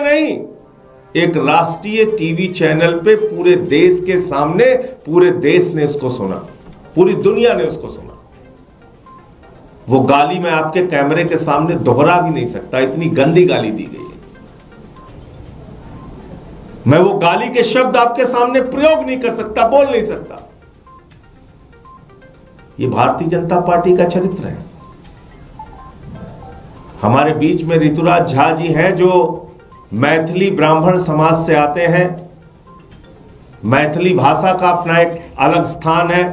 नहीं, एक राष्ट्रीय टीवी चैनल पे पूरे देश के सामने पूरे देश ने इसको सुना, पूरी दुनिया ने उसको सुना। वो गाली मैं आपके कैमरे के सामने दोहरा भी नहीं सकता, इतनी गंदी गाली दी गई है। मैं वो गाली के शब्द आपके सामने प्रयोग नहीं कर सकता, बोल नहीं सकता। ये भारतीय जनता पार्टी का चरित्र है। हमारे बीच में ऋतुराज झा जी हैं जो मैथिली ब्राह्मण समाज से आते हैं। मैथिली भाषा का अपना एक अलग स्थान है।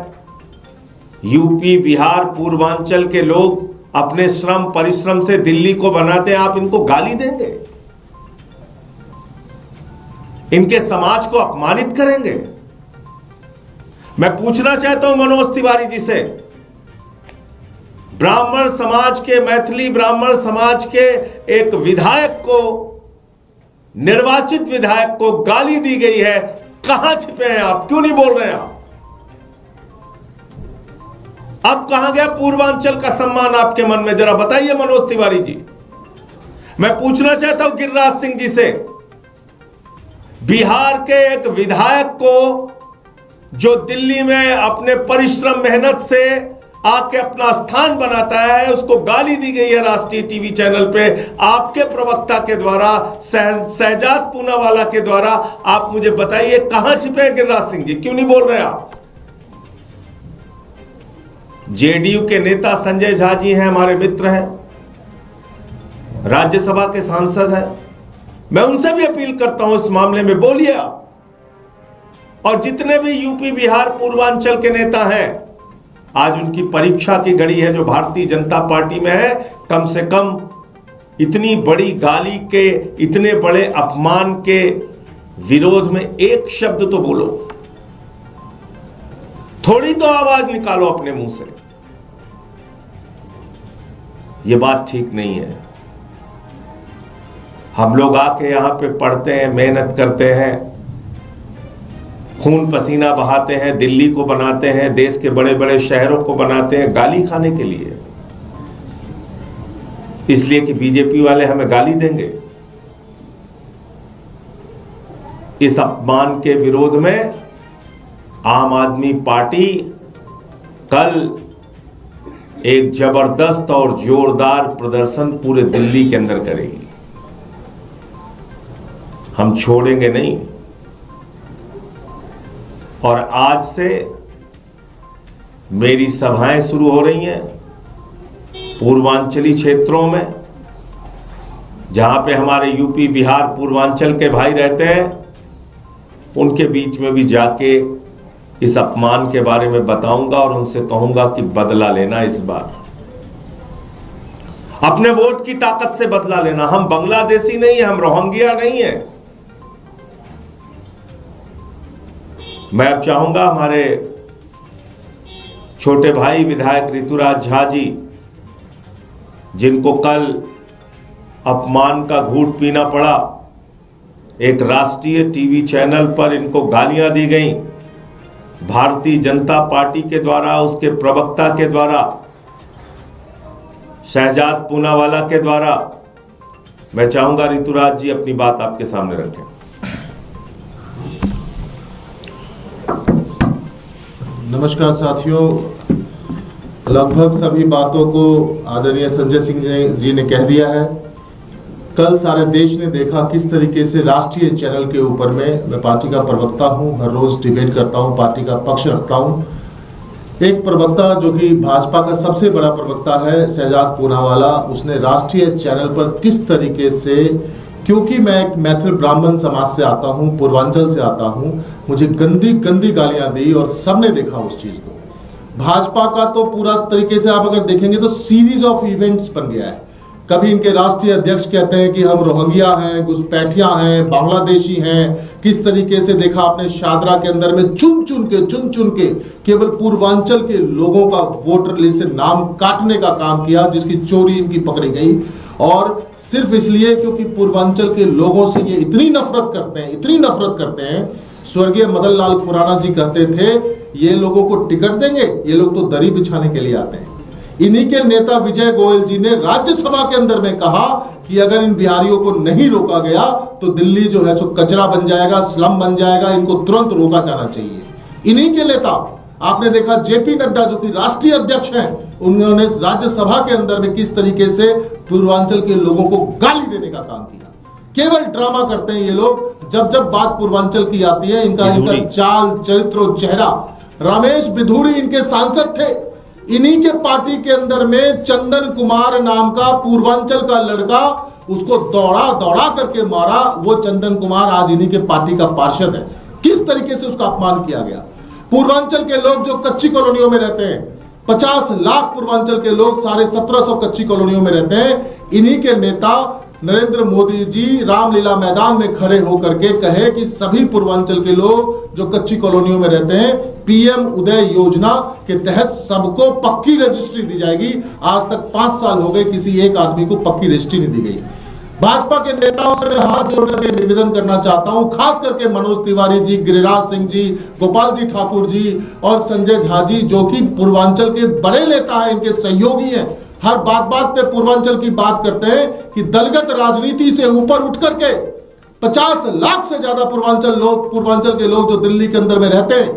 यूपी, बिहार, पूर्वांचल के लोग अपने श्रम परिश्रम से दिल्ली को बनाते हैं, आप इनको गाली देंगे? इनके समाज को अपमानित करेंगे? मैं पूछना चाहता हूं मनोज तिवारी जी से, ब्राह्मण समाज के, मैथिली ब्राह्मण समाज के एक विधायक को, निर्वाचित विधायक को गाली दी गई है, कहां छिपे हैं आप? क्यों नहीं बोल रहे हैं आप? अब कहां गया पूर्वांचल का सम्मान आपके मन में? जरा बताइए मनोज तिवारी जी। मैं पूछना चाहता हूं गिरिराज सिंह जी से, बिहार के एक विधायक को जो दिल्ली में अपने परिश्रम मेहनत से आके अपना स्थान बनाता है, उसको गाली दी गई है राष्ट्रीय टीवी चैनल पे आपके प्रवक्ता के द्वारा, शहजाद पूनावाला के द्वारा। आप मुझे बताइए कहां छिपे हैं गिरिराज सिंह जी? क्यों नहीं बोल रहे आप? जेडीयू के नेता संजय झा जी हैं, हमारे मित्र हैं, राज्यसभा के सांसद हैं। मैं उनसे भी अपील करता हूं इस मामले में बोलिए आप। और जितने भी यूपी, बिहार, पूर्वांचल के नेता हैं, आज उनकी परीक्षा की घड़ी है जो भारतीय जनता पार्टी में है। कम से कम इतनी बड़ी गाली के, इतने बड़े अपमान के विरोध में एक शब्द तो बोलो, थोड़ी तो आवाज निकालो अपने मुंह से। ये बात ठीक नहीं है। हम लोग आके यहां पे पढ़ते हैं, मेहनत करते हैं, खून पसीना बहाते हैं, दिल्ली को बनाते हैं, देश के बड़े बड़े शहरों को बनाते हैं गाली खाने के लिए, इसलिए कि बीजेपी वाले हमें गाली देंगे। इस अपमान के विरोध में आम आदमी पार्टी कल एक जबरदस्त और जोरदार प्रदर्शन पूरे दिल्ली के अंदर करेगी। हम छोड़ेंगे नहीं। और आज से मेरी सभाएं शुरू हो रही हैं पूर्वांचली क्षेत्रों में, जहां पे हमारे यूपी, बिहार, पूर्वांचल के भाई रहते हैं, उनके बीच में भी जाके इस अपमान के बारे में बताऊंगा और उनसे कहूंगा कि बदला लेना। इस बार अपने वोट की ताकत से बदला लेना। हम बांग्लादेशी नहीं है, हम रोहिंग्या नहीं है। मैं अब चाहूंगा हमारे छोटे भाई विधायक ऋतुराज झा जी, जिनको कल अपमान का घूंट पीना पड़ा, एक राष्ट्रीय टीवी चैनल पर इनको गालियां दी गई भारतीय जनता पार्टी के द्वारा, उसके प्रवक्ता के द्वारा, शहजाद पूनावाला के द्वारा। मैं चाहूंगा ऋतुराज जी अपनी बात आपके सामने रखें। नमस्कार साथियों, लगभग सभी बातों को आदरणीय संजय सिंह जी ने कह दिया है। कल सारे देश ने देखा किस तरीके से राष्ट्रीय चैनल के ऊपर में, मैं पार्टी का प्रवक्ता हूं, हर रोज डिबेट करता हूं, पार्टी का पक्ष रखता हूं। एक प्रवक्ता जो कि भाजपा का सबसे बड़ा प्रवक्ता है, शहजाद पूनावाला, उसने राष्ट्रीय चैनल पर किस तरीके से, क्योंकि मैं एक मैथिल ब्राह्मण समाज से आता हूं, पूर्वांचल से आता हूं, मुझे गंदी गंदी गालियां दी और सबने देखा उस चीज को। भाजपा का तो पूरा तरीके से आप अगर देखेंगे तो सीरीज ऑफ इवेंट्स बन गया है। कभी इनके राष्ट्रीय अध्यक्ष कहते हैं कि हम रोहिंग्या हैं, घुसपैठिया हैं, बांग्लादेशी हैं। किस तरीके से देखा आपने शादरा के अंदर में चुन चुन के केवल पूर्वांचल के लोगों का वोटर लिस्ट से नाम काटने का काम किया, जिसकी चोरी इनकी पकड़ी गई। और सिर्फ इसलिए क्योंकि पूर्वांचल के लोगों से ये इतनी नफरत करते हैं। स्वर्गीय मदन लाल खुराना जी कहते थे, ये लोगों को टिकट देंगे, ये लोग तो दरी बिछाने के लिए आते हैं। इन्हीं के नेता विजय गोयल जी ने राज्यसभा के अंदर में कहा कि अगर इन बिहारियों को नहीं रोका गया तो दिल्ली जो है सो कचरा बन जाएगा, स्लम बन जाएगा, इनको तुरंत रोका जाना चाहिए। इन्हीं के नेता आपने देखा जेपी नड्डा जो कि राष्ट्रीय अध्यक्ष हैं, उन्होंने राज्यसभा के अंदर में किस तरीके से पूर्वांचल के लोगों को गाली देने का काम किया। केवल ड्रामा करते हैं ये लोग। जब जब बात पूर्वांचल की आती है, इनका चाल चरित्र और चेहरा। रमेश बिधूरी इनके सांसद थे। इन्हीं के पार्टी के अंदर में चंदन कुमार नाम का पूर्वांचल का लड़का, उसको दौड़ा दौड़ा करके मारा। वो चंदन कुमार आज इन्हीं के पार्टी का पार्षद है। किस तरीके से उसका अपमान किया गया। पूर्वांचल के लोग जो कच्ची कॉलोनियों में रहते हैं, 50 लाख पूर्वांचल के लोग 1750 कच्ची कॉलोनियों में रहते हैं। इन्हीं के नेता नरेंद्र मोदी जी रामलीला मैदान में खड़े होकर के कहे कि सभी पूर्वांचल के लोग जो कच्ची कॉलोनियों में रहते हैं, पीएम उदय योजना के तहत सबको पक्की रजिस्ट्री दी जाएगी। आज तक 5 साल हो गए, किसी एक आदमी को पक्की रजिस्ट्री नहीं दी गई। भाजपा के नेताओं से मैं हाथ जोड़कर के निवेदन करना चाहता हूं, खास करके मनोज तिवारी जी, गिरिराज सिंह जी, गोपाल जी ठाकुर जी और संजय झा जी, जो कि पूर्वांचल के बड़े नेता हैं, इनके सहयोगी हैं। हर बात बात पे पूर्वांचल की बात करते हैं कि दलगत राजनीति से ऊपर उठ करके 50 लाख से ज्यादा पूर्वांचल के लोग जो दिल्ली के अंदर में रहते हैं,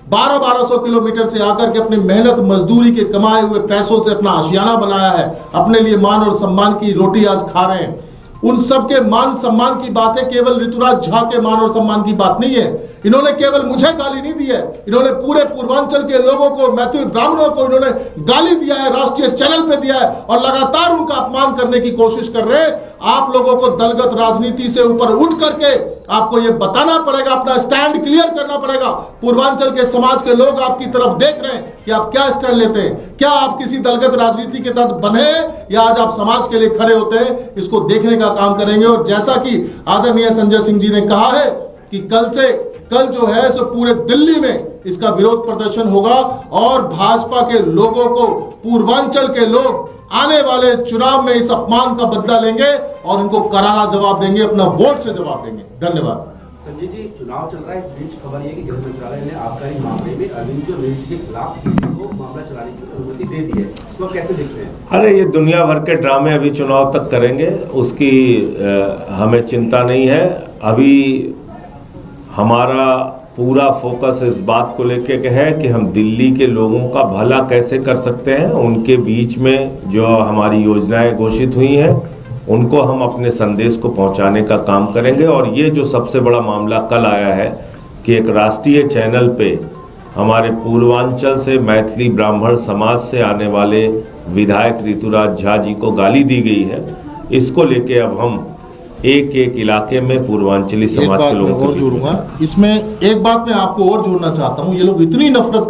1200 किलोमीटर से आकर के अपनी मेहनत मजदूरी के कमाए हुए पैसों से अपना आशियाना बनाया है, अपने लिए मान और सम्मान की रोटी आज खा रहे हैं। उन सब के मान सम्मान की बातें केवल ऋतुराज झा के मान और सम्मान की बात नहीं है। इन्होंने केवल मुझे गाली नहीं दी है, इन्होंने पूरे पूर्वांचल के लोगों को, मैथिल ब्राह्मणों को इन्होंने गाली दिया है, राष्ट्रीय चैनल पे दिया है और लगातार उनका अपमान करने की कोशिश कर रहे हैं। आप लोगों को दलगत राजनीति से ऊपर उठ करके आपको यह बताना पड़ेगा, अपना स्टैंड क्लियर करना पड़ेगा। पूर्वांचल के समाज के लोग आपकी तरफ देख रहे हैं कि आप क्या स्टैंड लेते हैं। क्या आप किसी दलगत राजनीति के तहत बने या आज आप समाज के लिए खड़े होते हैं, इसको देखने का काम करेंगे। और जैसा कि आदरणीय संजय सिंह जी ने कहा है कि कल जो है सो पूरे दिल्ली में इसका विरोध प्रदर्शन होगा और भाजपा के लोगों को, पूर्वांचल के लोग आने वाले चुनाव में इस अपमान का बदला लेंगे और इनको करारा जवाब देंगे, अपना वोट से जवाब देंगे। धन्यवाद। संजय जी, चुनाव चल रहा है, इस बीच खबर ये कि गृह मंत्रालय ने आबकारी मामले में अरविंद के खिलाफ को मामला चलाने की अनुमति दे दी है, इसको कैसे देखते हैं? अरे ये दुनिया भर के ड्रामे अभी चुनाव तक करेंगे, उसकी हमें चिंता नहीं है। अभी हमारा पूरा फोकस इस बात को लेके के है कि हम दिल्ली के लोगों का भला कैसे कर सकते हैं। उनके बीच में जो हमारी योजनाएं घोषित हुई हैं उनको हम अपने संदेश को पहुंचाने का काम करेंगे। और ये जो सबसे बड़ा मामला कल आया है कि एक राष्ट्रीय चैनल पे हमारे पूर्वांचल से मैथिली ब्राह्मण समाज से आने वाले विधायक ऋतुराज झा जी को गाली दी गई है, इसको लेके अब हम एक एक इलाके में पूर्वांचली समाज के लोगों को जोड़ूंगा। इसमें एक बात मैं आपको और जोड़ना चाहता हूं, ये लोग इतनी नफरत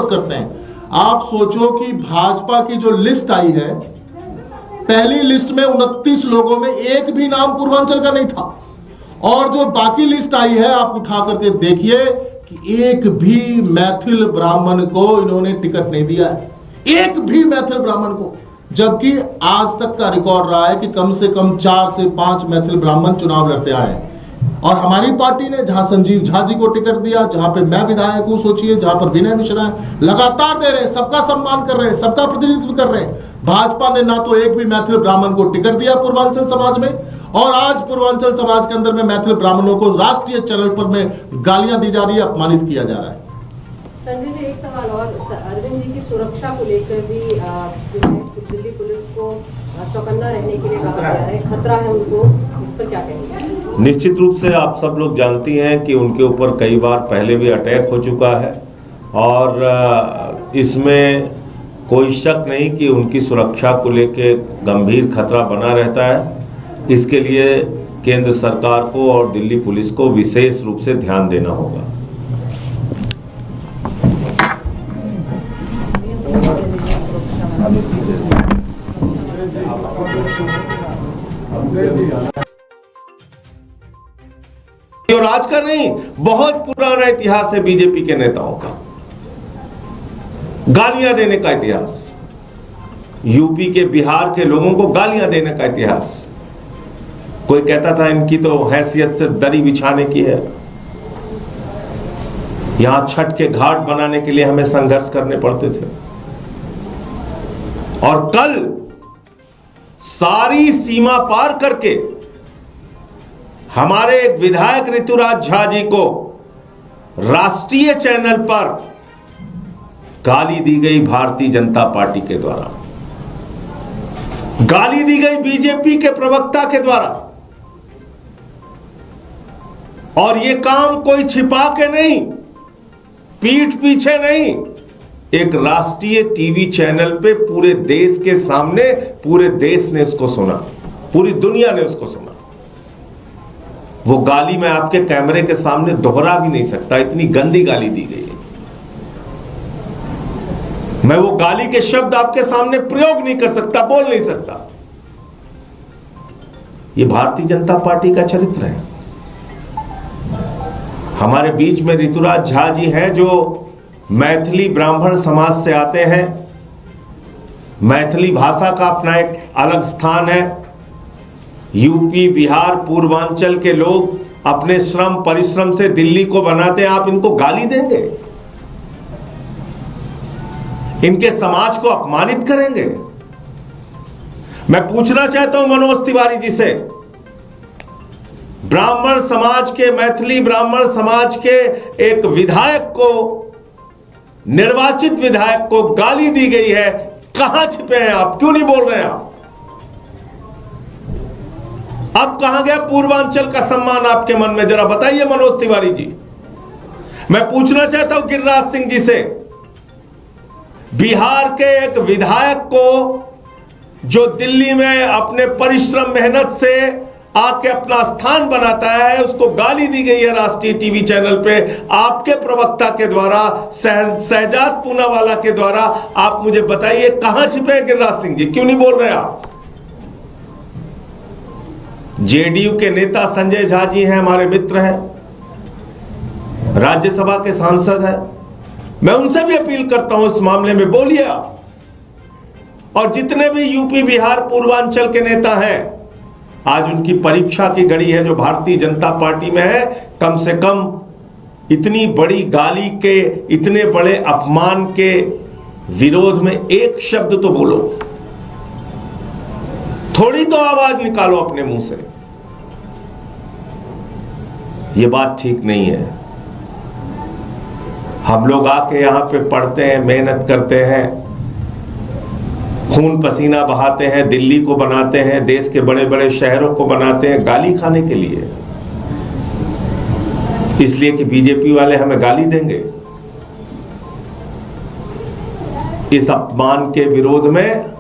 करते हैं। आप सोचो कि भाजपा की जो लिस्ट आई है, पहली लिस्ट में 29 लोगों में एक भी नाम पूर्वांचल का नहीं था और जो बाकी लिस्ट आई है आप उठा करके देखिए कि एक भी मैथिल ब्राह्मण को इन्होंने टिकट नहीं दिया है, एक भी मैथिल ब्राह्मण को। जबकि आज तक का रिकॉर्ड रहा है कि कम से कम 4 से 5 मैथिल ब्राह्मण चुनाव लड़ते आए हैं और हमारी पार्टी ने जहां संजीव झा जी को टिकट दिया, जहां पे मैं विधायक हूं, सोचिए, जहां पर विनय मिश्रा है, लगातार दे रहे हैं, सबका सम्मान कर रहे हैं, सबका प्रतिनिधित्व कर रहे हैं। भाजपा ने ना तो एक भी मैथिल ब्राह्मण को टिकट दिया पूर्वांचल समाज में और आज पूर्वांचल समाज के अंदर में मैथिल ब्राह्मणों को राष्ट्रीय चैनल पर में गालियां दी जा रही है, अपमानित किया जा रहा है। संजय जी, एक सवाल और, अरविंद जी की सुरक्षा को लेकर भी दिल्ली पुलिस को चौकन्ना रहने के लिए कहा गया है, खतरा है उनको, इस पर क्या कहेंगे? निश्चित रूप से आप सब लोग जानती हैं कि उनके ऊपर कई बार पहले भी अटैक हो चुका है और इसमें कोई शक नहीं कि उनकी सुरक्षा को लेके गंभीर खतरा बना रहता है। इसके लिए केंद्र सरकार को और दिल्ली पुलिस को विशेष रूप से ध्यान देना होगा। और आज का नहीं, बहुत पुराना इतिहास है बीजेपी के नेताओं का, गालियां देने का इतिहास, यूपी के, बिहार के लोगों को गालियां देने का इतिहास। कोई कहता था इनकी तो हैसियत सिर्फ दरी बिछाने की है, यहां छठ के घाट बनाने के लिए हमें संघर्ष करने पड़ते थे। और कल सारी सीमा पार करके हमारे एक विधायक ऋतुराज झा जी को राष्ट्रीय चैनल पर गाली दी गई भारतीय जनता पार्टी के द्वारा, गाली दी गई बीजेपी के प्रवक्ता के द्वारा। और यह काम कोई छिपा के नहीं, पीठ पीछे नहीं, एक राष्ट्रीय टीवी चैनल पे पूरे देश के सामने, पूरे देश ने इसको सुना, पूरी दुनिया ने उसको सुना। वो गाली मैं आपके कैमरे के सामने दोहरा भी नहीं सकता, इतनी गंदी गाली दी गई है। मैं वो गाली के शब्द आपके सामने प्रयोग नहीं कर सकता, बोल नहीं सकता। ये भारतीय जनता पार्टी का चरित्र है। हमारे बीच में ऋतुराज झा जी हैं जो मैथिली ब्राह्मण समाज से आते हैं। मैथिली भाषा का अपना एक अलग स्थान है। यूपी, बिहार, पूर्वांचल के लोग अपने श्रम परिश्रम से दिल्ली को बनाते हैं, आप इनको गाली देंगे? इनके समाज को अपमानित करेंगे? मैं पूछना चाहता हूं मनोज तिवारी जी से, ब्राह्मण समाज के, मैथिली ब्राह्मण समाज के एक विधायक को, निर्वाचित विधायक को गाली दी गई है, कहां छिपे हैं आप? क्यों नहीं बोल रहे हैं आप? अब कहां गया पूर्वांचल का सम्मान आपके मन में? जरा बताइए मनोज तिवारी जी। मैं पूछना चाहता हूं गिरिराज सिंह जी से, बिहार के एक विधायक को जो दिल्ली में अपने परिश्रम मेहनत से आके अपना स्थान बनाता है, उसको गाली दी गई है राष्ट्रीय टीवी चैनल पे आपके प्रवक्ता के द्वारा, शहजाद पूनावाला के द्वारा। आप मुझे बताइए कहां छिपे हैं गिरिराज सिंह जी? क्यों नहीं बोल रहे आप? जेडीयू के नेता संजय झा जी हैं, हमारे मित्र हैं, राज्यसभा के सांसद हैं। मैं उनसे भी अपील करता हूं इस मामले में बोलिए आप। और जितने भी यूपी, बिहार, पूर्वांचल के नेता हैं, आज उनकी परीक्षा की घड़ी है जो भारतीय जनता पार्टी में है। कम से कम इतनी बड़ी गाली के, इतने बड़े अपमान के विरोध में एक शब्द तो बोलो, थोड़ी तो आवाज निकालो अपने मुंह से। ये बात ठीक नहीं है। हम लोग आके यहां पे पढ़ते हैं, मेहनत करते हैं, खून पसीना बहाते हैं, दिल्ली को बनाते हैं, देश के बड़े बड़े शहरों को बनाते हैं गाली खाने के लिए, इसलिए कि बीजेपी वाले हमें गाली देंगे। इस अपमान के विरोध में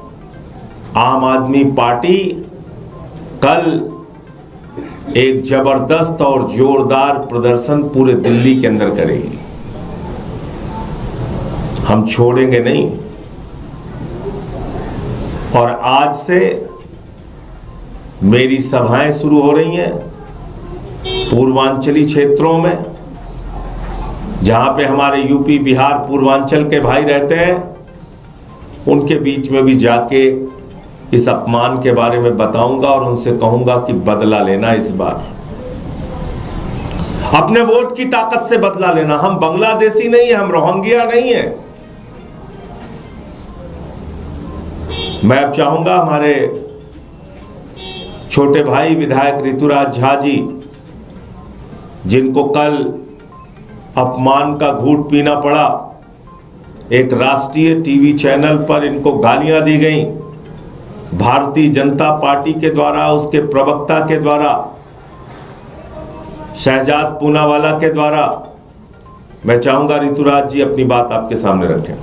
आम आदमी पार्टी कल एक जबरदस्त और जोरदार प्रदर्शन पूरे दिल्ली के अंदर करेगी। हम छोड़ेंगे नहीं। और आज से मेरी सभाएं शुरू हो रही हैं पूर्वांचली क्षेत्रों में, जहां पे हमारे यूपी, बिहार, पूर्वांचल के भाई रहते हैं। उनके बीच में भी जाके इस अपमान के बारे में बताऊंगा और उनसे कहूंगा कि बदला लेना, इस बार अपने वोट की ताकत से बदला लेना। हम बांग्लादेशी नहीं है, हम रोहिंग्या नहीं है। मैं अब चाहूंगा हमारे छोटे भाई विधायक ऋतुराज झा जी, जिनको कल अपमान का घूंट पीना पड़ा, एक राष्ट्रीय टीवी चैनल पर इनको गालियां दी गई भारतीय जनता पार्टी के द्वारा, उसके प्रवक्ता के द्वारा, शहजाद पूनावाला के द्वारा। मैं चाहूंगा ऋतुराज जी अपनी बात आपके सामने रखें।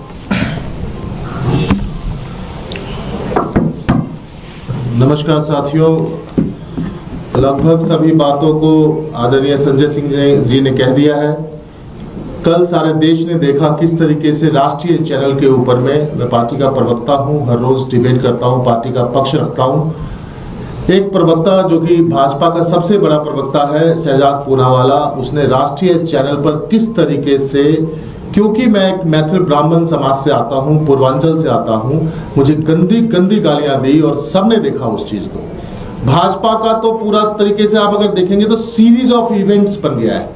नमस्कार साथियों, लगभग सभी बातों को आदरणीय संजय सिंह जी ने कह दिया है। कल सारे देश ने देखा किस तरीके से राष्ट्रीय चैनल के ऊपर में, मैं पार्टी का प्रवक्ता हूं, हर रोज डिबेट करता हूं, पार्टी का पक्ष रखता हूं। एक प्रवक्ता जो कि भाजपा का सबसे बड़ा प्रवक्ता है, शहजाद पूनावाला, उसने राष्ट्रीय चैनल पर किस तरीके से, क्योंकि मैं एक मैथिल ब्राह्मण समाज से आता हूं, पूर्वांचल से आता हूं, मुझे गंदी गंदी गालियां दी और सबने देखा उस चीज को। भाजपा का तो पूरा तरीके से आप अगर देखेंगे तो सीरीज ऑफ इवेंट्स बन गया है।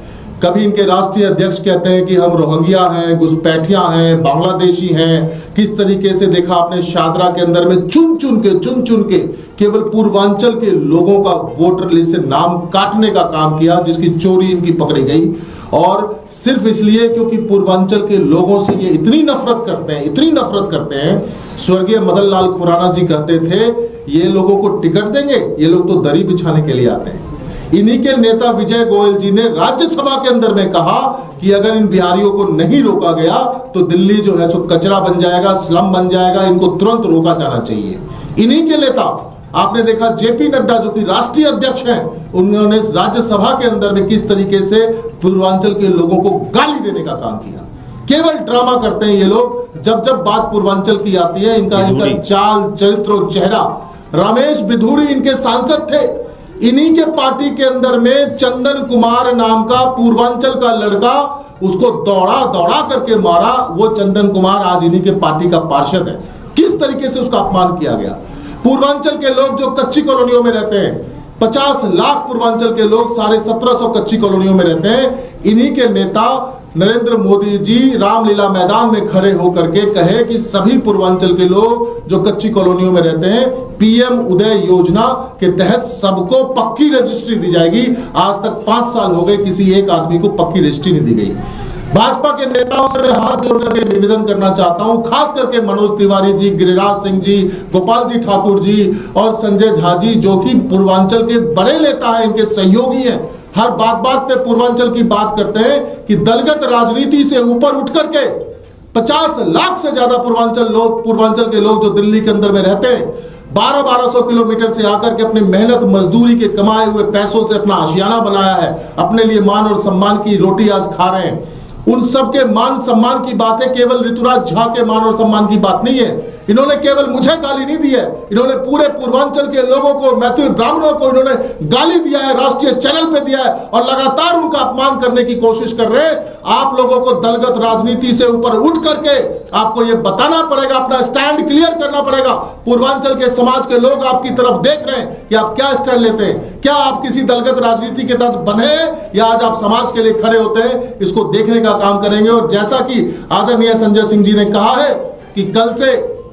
कभी इनके राष्ट्रीय अध्यक्ष कहते हैं कि हम रोहिंग्या हैं, घुसपैठिया हैं, बांग्लादेशी हैं। किस तरीके से देखा आपने शादरा के अंदर में चुन चुन के केवल पूर्वांचल के लोगों का वोटर लिस्ट से नाम काटने का काम किया, जिसकी चोरी इनकी पकड़ी गई। और सिर्फ इसलिए क्योंकि पूर्वांचल के लोगों से ये इतनी नफरत करते हैं। स्वर्गीय मदन लाल खुराना जी कहते थे ये लोगों को टिकट देंगे, ये लोग तो दरी बिछाने के लिए आते हैं। इन्हीं के नेता विजय गोयल जी ने राज्यसभा के अंदर में कहा कि अगर इन बिहारियों को नहीं रोका गया तो दिल्ली जो है सो कचरा बन जाएगा, स्लम बन जाएगा, इनको तुरंत रोका जाना चाहिए। इन्हीं के नेता आपने देखा जेपी नड्डा जो कि राष्ट्रीय अध्यक्ष हैं, उन्होंने राज्यसभा के अंदर में किस तरीके से पूर्वांचल के लोगों को गाली देने का काम किया। केवल ड्रामा करते हैं ये लोग। जब जब बात पूर्वांचल की आती है, इनका चाल चरित्र और चेहरा। रमेश बिधूरी इनके सांसद थे। इन्हीं के पार्टी के अंदर में चंदन कुमार नाम का पूर्वांचल का लड़का, उसको दौड़ा करके मारा। वो चंदन कुमार आज इन्हीं के पार्टी का पार्षद है। किस तरीके से उसका अपमान किया गया। पूर्वांचल के लोग जो कच्ची कॉलोनियों में रहते हैं, 50 लाख पूर्वांचल के लोग 1750 कच्ची कॉलोनियों में रहते हैं। इन्हीं के नेता नरेंद्र मोदी जी रामलीला मैदान में खड़े होकर के कहे कि सभी पूर्वांचल के लोग जो कच्ची कॉलोनियों में रहते हैं, पीएम उदय योजना के तहत सबको पक्की रजिस्ट्री दी जाएगी। आज तक 5 साल हो गए, किसी एक आदमी को पक्की रजिस्ट्री नहीं दी गई। भाजपा के नेताओं से मैं हाथ जोड़ करके निवेदन करना चाहता हूं, खास करके मनोज तिवारी जी, गिरिराज सिंह जी, गोपाल जी ठाकुर जी और संजय झा जी, जो कि पूर्वांचल के बड़े नेता हैं, इनके सहयोगी हैं। हर बात पे पूर्वांचल की बात करते हैं कि दलगत राजनीति से ऊपर उठ करके 50 लाख से ज्यादा पूर्वांचल के लोग जो दिल्ली के अंदर में रहते हैं, 1200 किलोमीटर से आकर के अपनी मेहनत मजदूरी के कमाए हुए पैसों से अपना आशियाना बनाया है, अपने लिए मान और सम्मान की रोटी आज खा रहे हैं। उन सब के मान सम्मान की बात है, केवल ऋतुराज झा के मान और सम्मान की बात नहीं है। इन्होंने केवल मुझे गाली नहीं दी है, इन्होंने पूरे पूर्वांचल के लोगों को, मैथिल ब्राह्मणों को इन्होंने गाली दिया है, राष्ट्रीय चैनल पे दिया है और लगातार उनका अपमान करने की कोशिश कर रहे हैं। आप लोगों को दलगत राजनीति से ऊपर उठ करके आपको ये बताना पड़ेगा, अपना स्टैंड क्लियर करना पड़ेगा। पूर्वांचल के समाज के लोग आपकी तरफ देख रहे हैं कि आप क्या स्टैंड लेते हैं। क्या आप किसी दलगत राजनीति के तहत बने या आज आप समाज के लिए खड़े होते हैं, इसको देखने का काम करेंगे। और जैसा कि आदरणीय संजय सिंह जी ने कहा है कि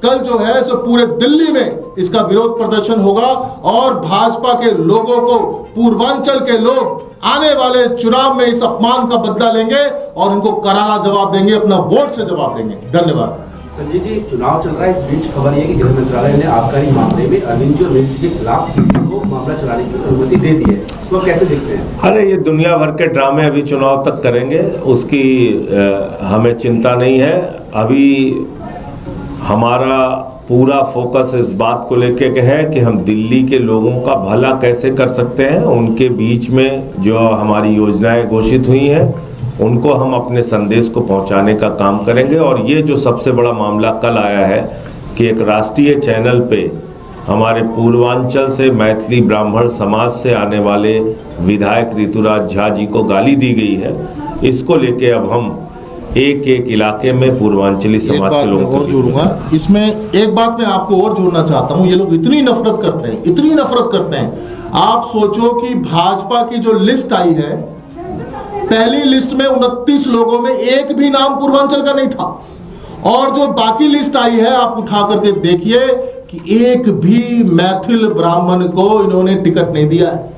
कल जो है सो पूरे दिल्ली में इसका विरोध प्रदर्शन होगा और भाजपा के लोगों को, पूर्वांचल के लोग आने वाले चुनाव में इस अपमान का बदला लेंगे और उनको करारा जवाब देंगे, अपना वोट से जवाब देंगे। धन्यवाद। संजय जी, चुनाव चल रहा है, इस बीच खबर ये कि गृह मंत्रालय ने आबकारी मामले में अरविंद जोशी के खिलाफ को मामला चलाने की अनुमति दे दी है, इसको कैसे देखते हैं? अरे ये दुनिया भर के ड्रामे अभी चुनाव तक करेंगे, उसकी हमें चिंता नहीं है। अभी हमारा पूरा फोकस इस बात को लेके के है कि हम दिल्ली के लोगों का भला कैसे कर सकते हैं। उनके बीच में जो हमारी योजनाएं घोषित हुई हैं उनको हम अपने संदेश को पहुंचाने का काम करेंगे। और ये जो सबसे बड़ा मामला कल आया है कि एक राष्ट्रीय चैनल पे हमारे पूर्वांचल से मैथिली ब्राह्मण समाज से आने वाले विधायक ऋतुराज झा जी को गाली दी गई है, इसको लेके अब हम एक इलाके में पूर्वांचली समाज के लोगों को और जोड़ूंगा। इसमें एक बात मैं आपको और जोड़ना चाहता हूं, ये लोग इतनी नफरत करते हैं। आप सोचो कि भाजपा की जो लिस्ट आई है, पहली लिस्ट में 29 लोगों में एक भी नाम पूर्वांचल का नहीं था और जो बाकी लिस्ट आई है आप उठा करके देखिए कि एक भी मैथिल ब्राह्मण को इन्होंने टिकट नहीं दिया है,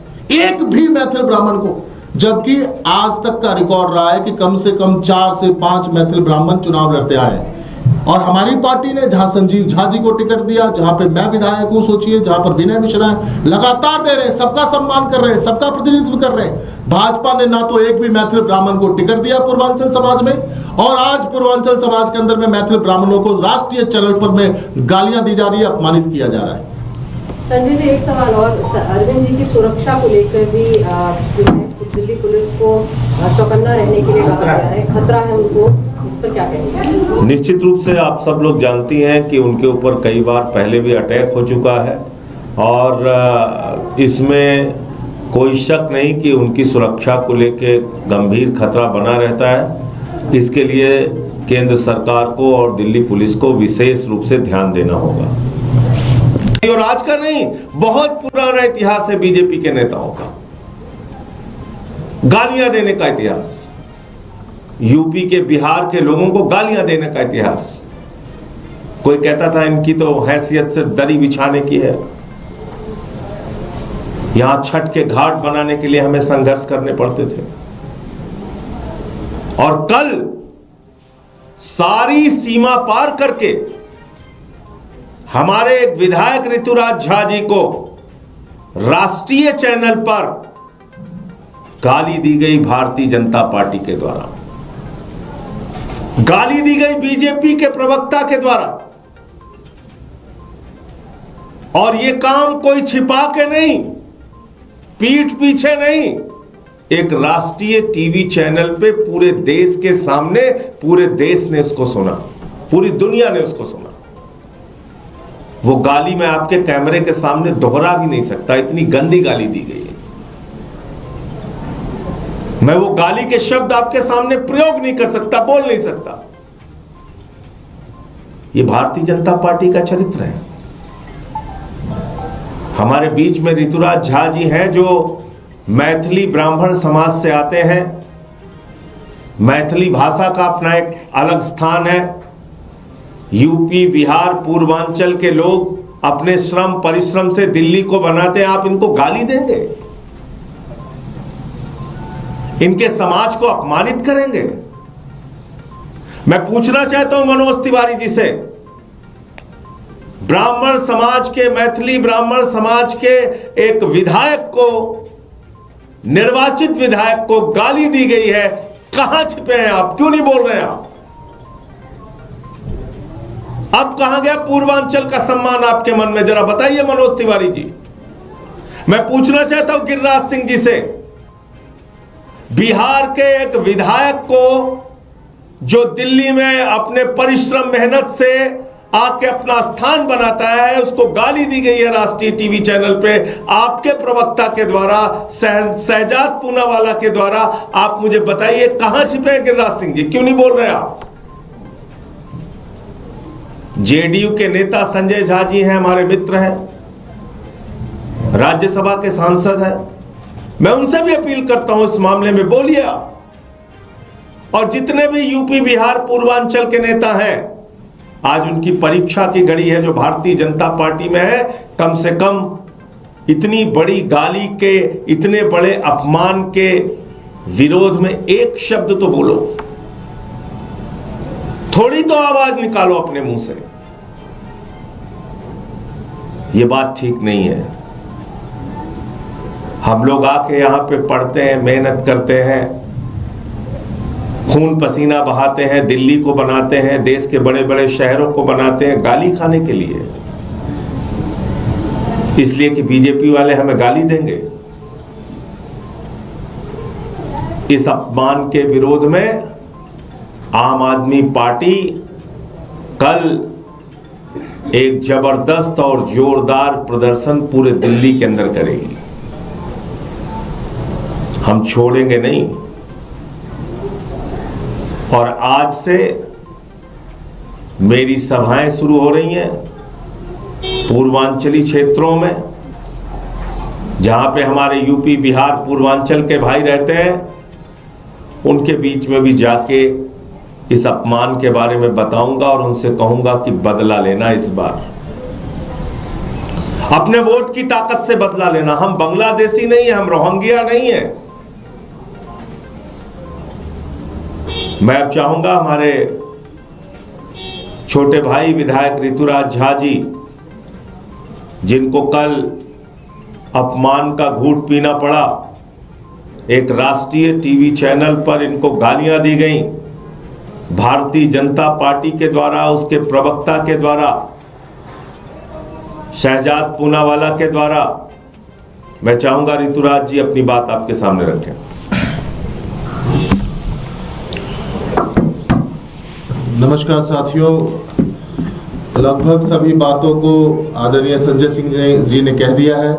एक भी मैथिल ब्राह्मण को। जबकि आज तक का रिकॉर्ड रहा है कि कम से कम 4 से 5 मैथिल ब्राह्मण चुनाव लड़ते आए हैं और हमारी पार्टी ने जहां संजीव झा जी को टिकट दिया, जहां पे मैं विधायक हूं, सोचिए, जहां पर विनय मिश्रा है, लगातार दे रहे हैं, सबका सम्मान कर रहे हैं, सबका प्रतिनिधित्व कर रहे हैं। भाजपा ने ना तो एक भी मैथिल ब्राह्मण को टिकट दिया पूर्वांचल समाज में और आज पूर्वांचल समाज के अंदर में मैथिल ब्राह्मणों को राष्ट्रीय चैनल पर में गालियां दी जा रही है, अपमानित किया जा रहा है। संजय जी, एक सवाल और, अरविंद जी की सुरक्षा को लेकर भी दिल्ली पुलिस को चौकन्ना रहने के लिए कहा गया है, खतरा है उनको, इस पर क्या कहेंगे? निश्चित रूप से आप सब लोग जानती हैं कि उनके ऊपर कई बार पहले भी अटैक हो चुका है और इसमें कोई शक नहीं कि उनकी सुरक्षा को लेके गंभीर खतरा बना रहता है। इसके लिए केंद्र सरकार को और दिल्ली पुलिस को विशेष रूप से ध्यान देना होगा। और आज का नहीं, बहुत पुराना इतिहास है बीजेपी के नेताओं का। गालियां देने का इतिहास, यूपी के बिहार के लोगों को गालियां देने का इतिहास। कोई कहता था इनकी तो हैसियत सिर्फ दरी बिछाने की है। यहां छठ के घाट बनाने के लिए हमें संघर्ष करने पड़ते थे, और कल सारी सीमा पार करके हमारे एक विधायक ऋतुराज झा जी को राष्ट्रीय चैनल पर गाली दी गई भारतीय जनता पार्टी के द्वारा, गाली दी गई बीजेपी के प्रवक्ता के द्वारा। और यह काम कोई छिपा के नहीं, पीठ पीछे नहीं, एक राष्ट्रीय टीवी चैनल पे पूरे देश के सामने पूरे देश ने उसको सुना, पूरी दुनिया ने उसको सुना। वो गाली मैं आपके कैमरे के सामने दोहरा भी नहीं सकता, इतनी गंदी गाली दी गई है। मैं वो गाली के शब्द आपके सामने प्रयोग नहीं कर सकता, बोल नहीं सकता। ये भारतीय जनता पार्टी का चरित्र है। हमारे बीच में ऋतुराज झा जी हैं जो मैथिली ब्राह्मण समाज से आते हैं। मैथिली भाषा का अपना एक अलग स्थान है। यूपी, बिहार, पूर्वांचल के लोग अपने श्रम परिश्रम से दिल्ली को बनाते हैं, आप इनको गाली देंगे? इनके समाज को अपमानित करेंगे? मैं पूछना चाहता हूं मनोज तिवारी जी से, ब्राह्मण समाज के, मैथिली ब्राह्मण समाज के एक विधायक को, निर्वाचित विधायक को गाली दी गई है, कहां छिपे हैं आप? क्यों नहीं बोल रहे हैं आप? अब कहां गया पूर्वांचल का सम्मान आपके मन में? जरा बताइए मनोज तिवारी जी। मैं पूछना चाहता हूं गिरिराज सिंह जी से, बिहार के एक विधायक को जो दिल्ली में अपने परिश्रम मेहनत से आके अपना स्थान बनाता है, उसको गाली दी गई है राष्ट्रीय टीवी चैनल पे आपके प्रवक्ता के द्वारा, शहजाद पूनावाला के द्वारा। आप मुझे बताइए कहां छिपे हैं गिरिराज सिंह जी? क्यों नहीं बोल रहे आप? जेडीयू के नेता संजय झा जी हैं, हमारे मित्र हैं, राज्यसभा के सांसद हैं। मैं उनसे भी अपील करता हूं इस मामले में बोलिए आप। और जितने भी यूपी, बिहार, पूर्वांचल के नेता हैं, आज उनकी परीक्षा की घड़ी है जो भारतीय जनता पार्टी में है। कम से कम इतनी बड़ी गाली के, इतने बड़े अपमान के विरोध में एक शब्द तो बोलो, थोड़ी तो आवाज निकालो अपने मुंह से। ये बात ठीक नहीं है। हम लोग आके यहां पे पढ़ते हैं, मेहनत करते हैं, खून पसीना बहाते हैं, दिल्ली को बनाते हैं, देश के बड़े बड़े शहरों को बनाते हैं गाली खाने के लिए, इसलिए कि बीजेपी वाले हमें गाली देंगे। इस अपमान के विरोध में आम आदमी पार्टी कल एक जबरदस्त और जोरदार प्रदर्शन पूरे दिल्ली के अंदर करेगी। हम छोड़ेंगे नहीं। और आज से मेरी सभाएं शुरू हो रही हैं पूर्वांचली क्षेत्रों में, जहां पे हमारे यूपी, बिहार, पूर्वांचल के भाई रहते हैं, उनके बीच में भी जाके इस अपमान के बारे में बताऊंगा और उनसे कहूंगा कि बदला लेना। इस बार अपने वोट की ताकत से बदला लेना। हम बांग्लादेशी नहीं है, हम रोहिंग्या नहीं है। मैं अब चाहूंगा हमारे छोटे भाई विधायक ऋतुराज झा जी, जिनको कल अपमान का घूंट पीना पड़ा, एक राष्ट्रीय टीवी चैनल पर इनको गालियां दी गई भारतीय जनता पार्टी के द्वारा, उसके प्रवक्ता के द्वारा, शहजाद पूनावाला के द्वारा। मैं चाहूंगा ऋतुराज जी अपनी बात आपके सामने रखें। नमस्कार साथियों, लगभग सभी बातों को आदरणीय संजय सिंह जी ने कह दिया है।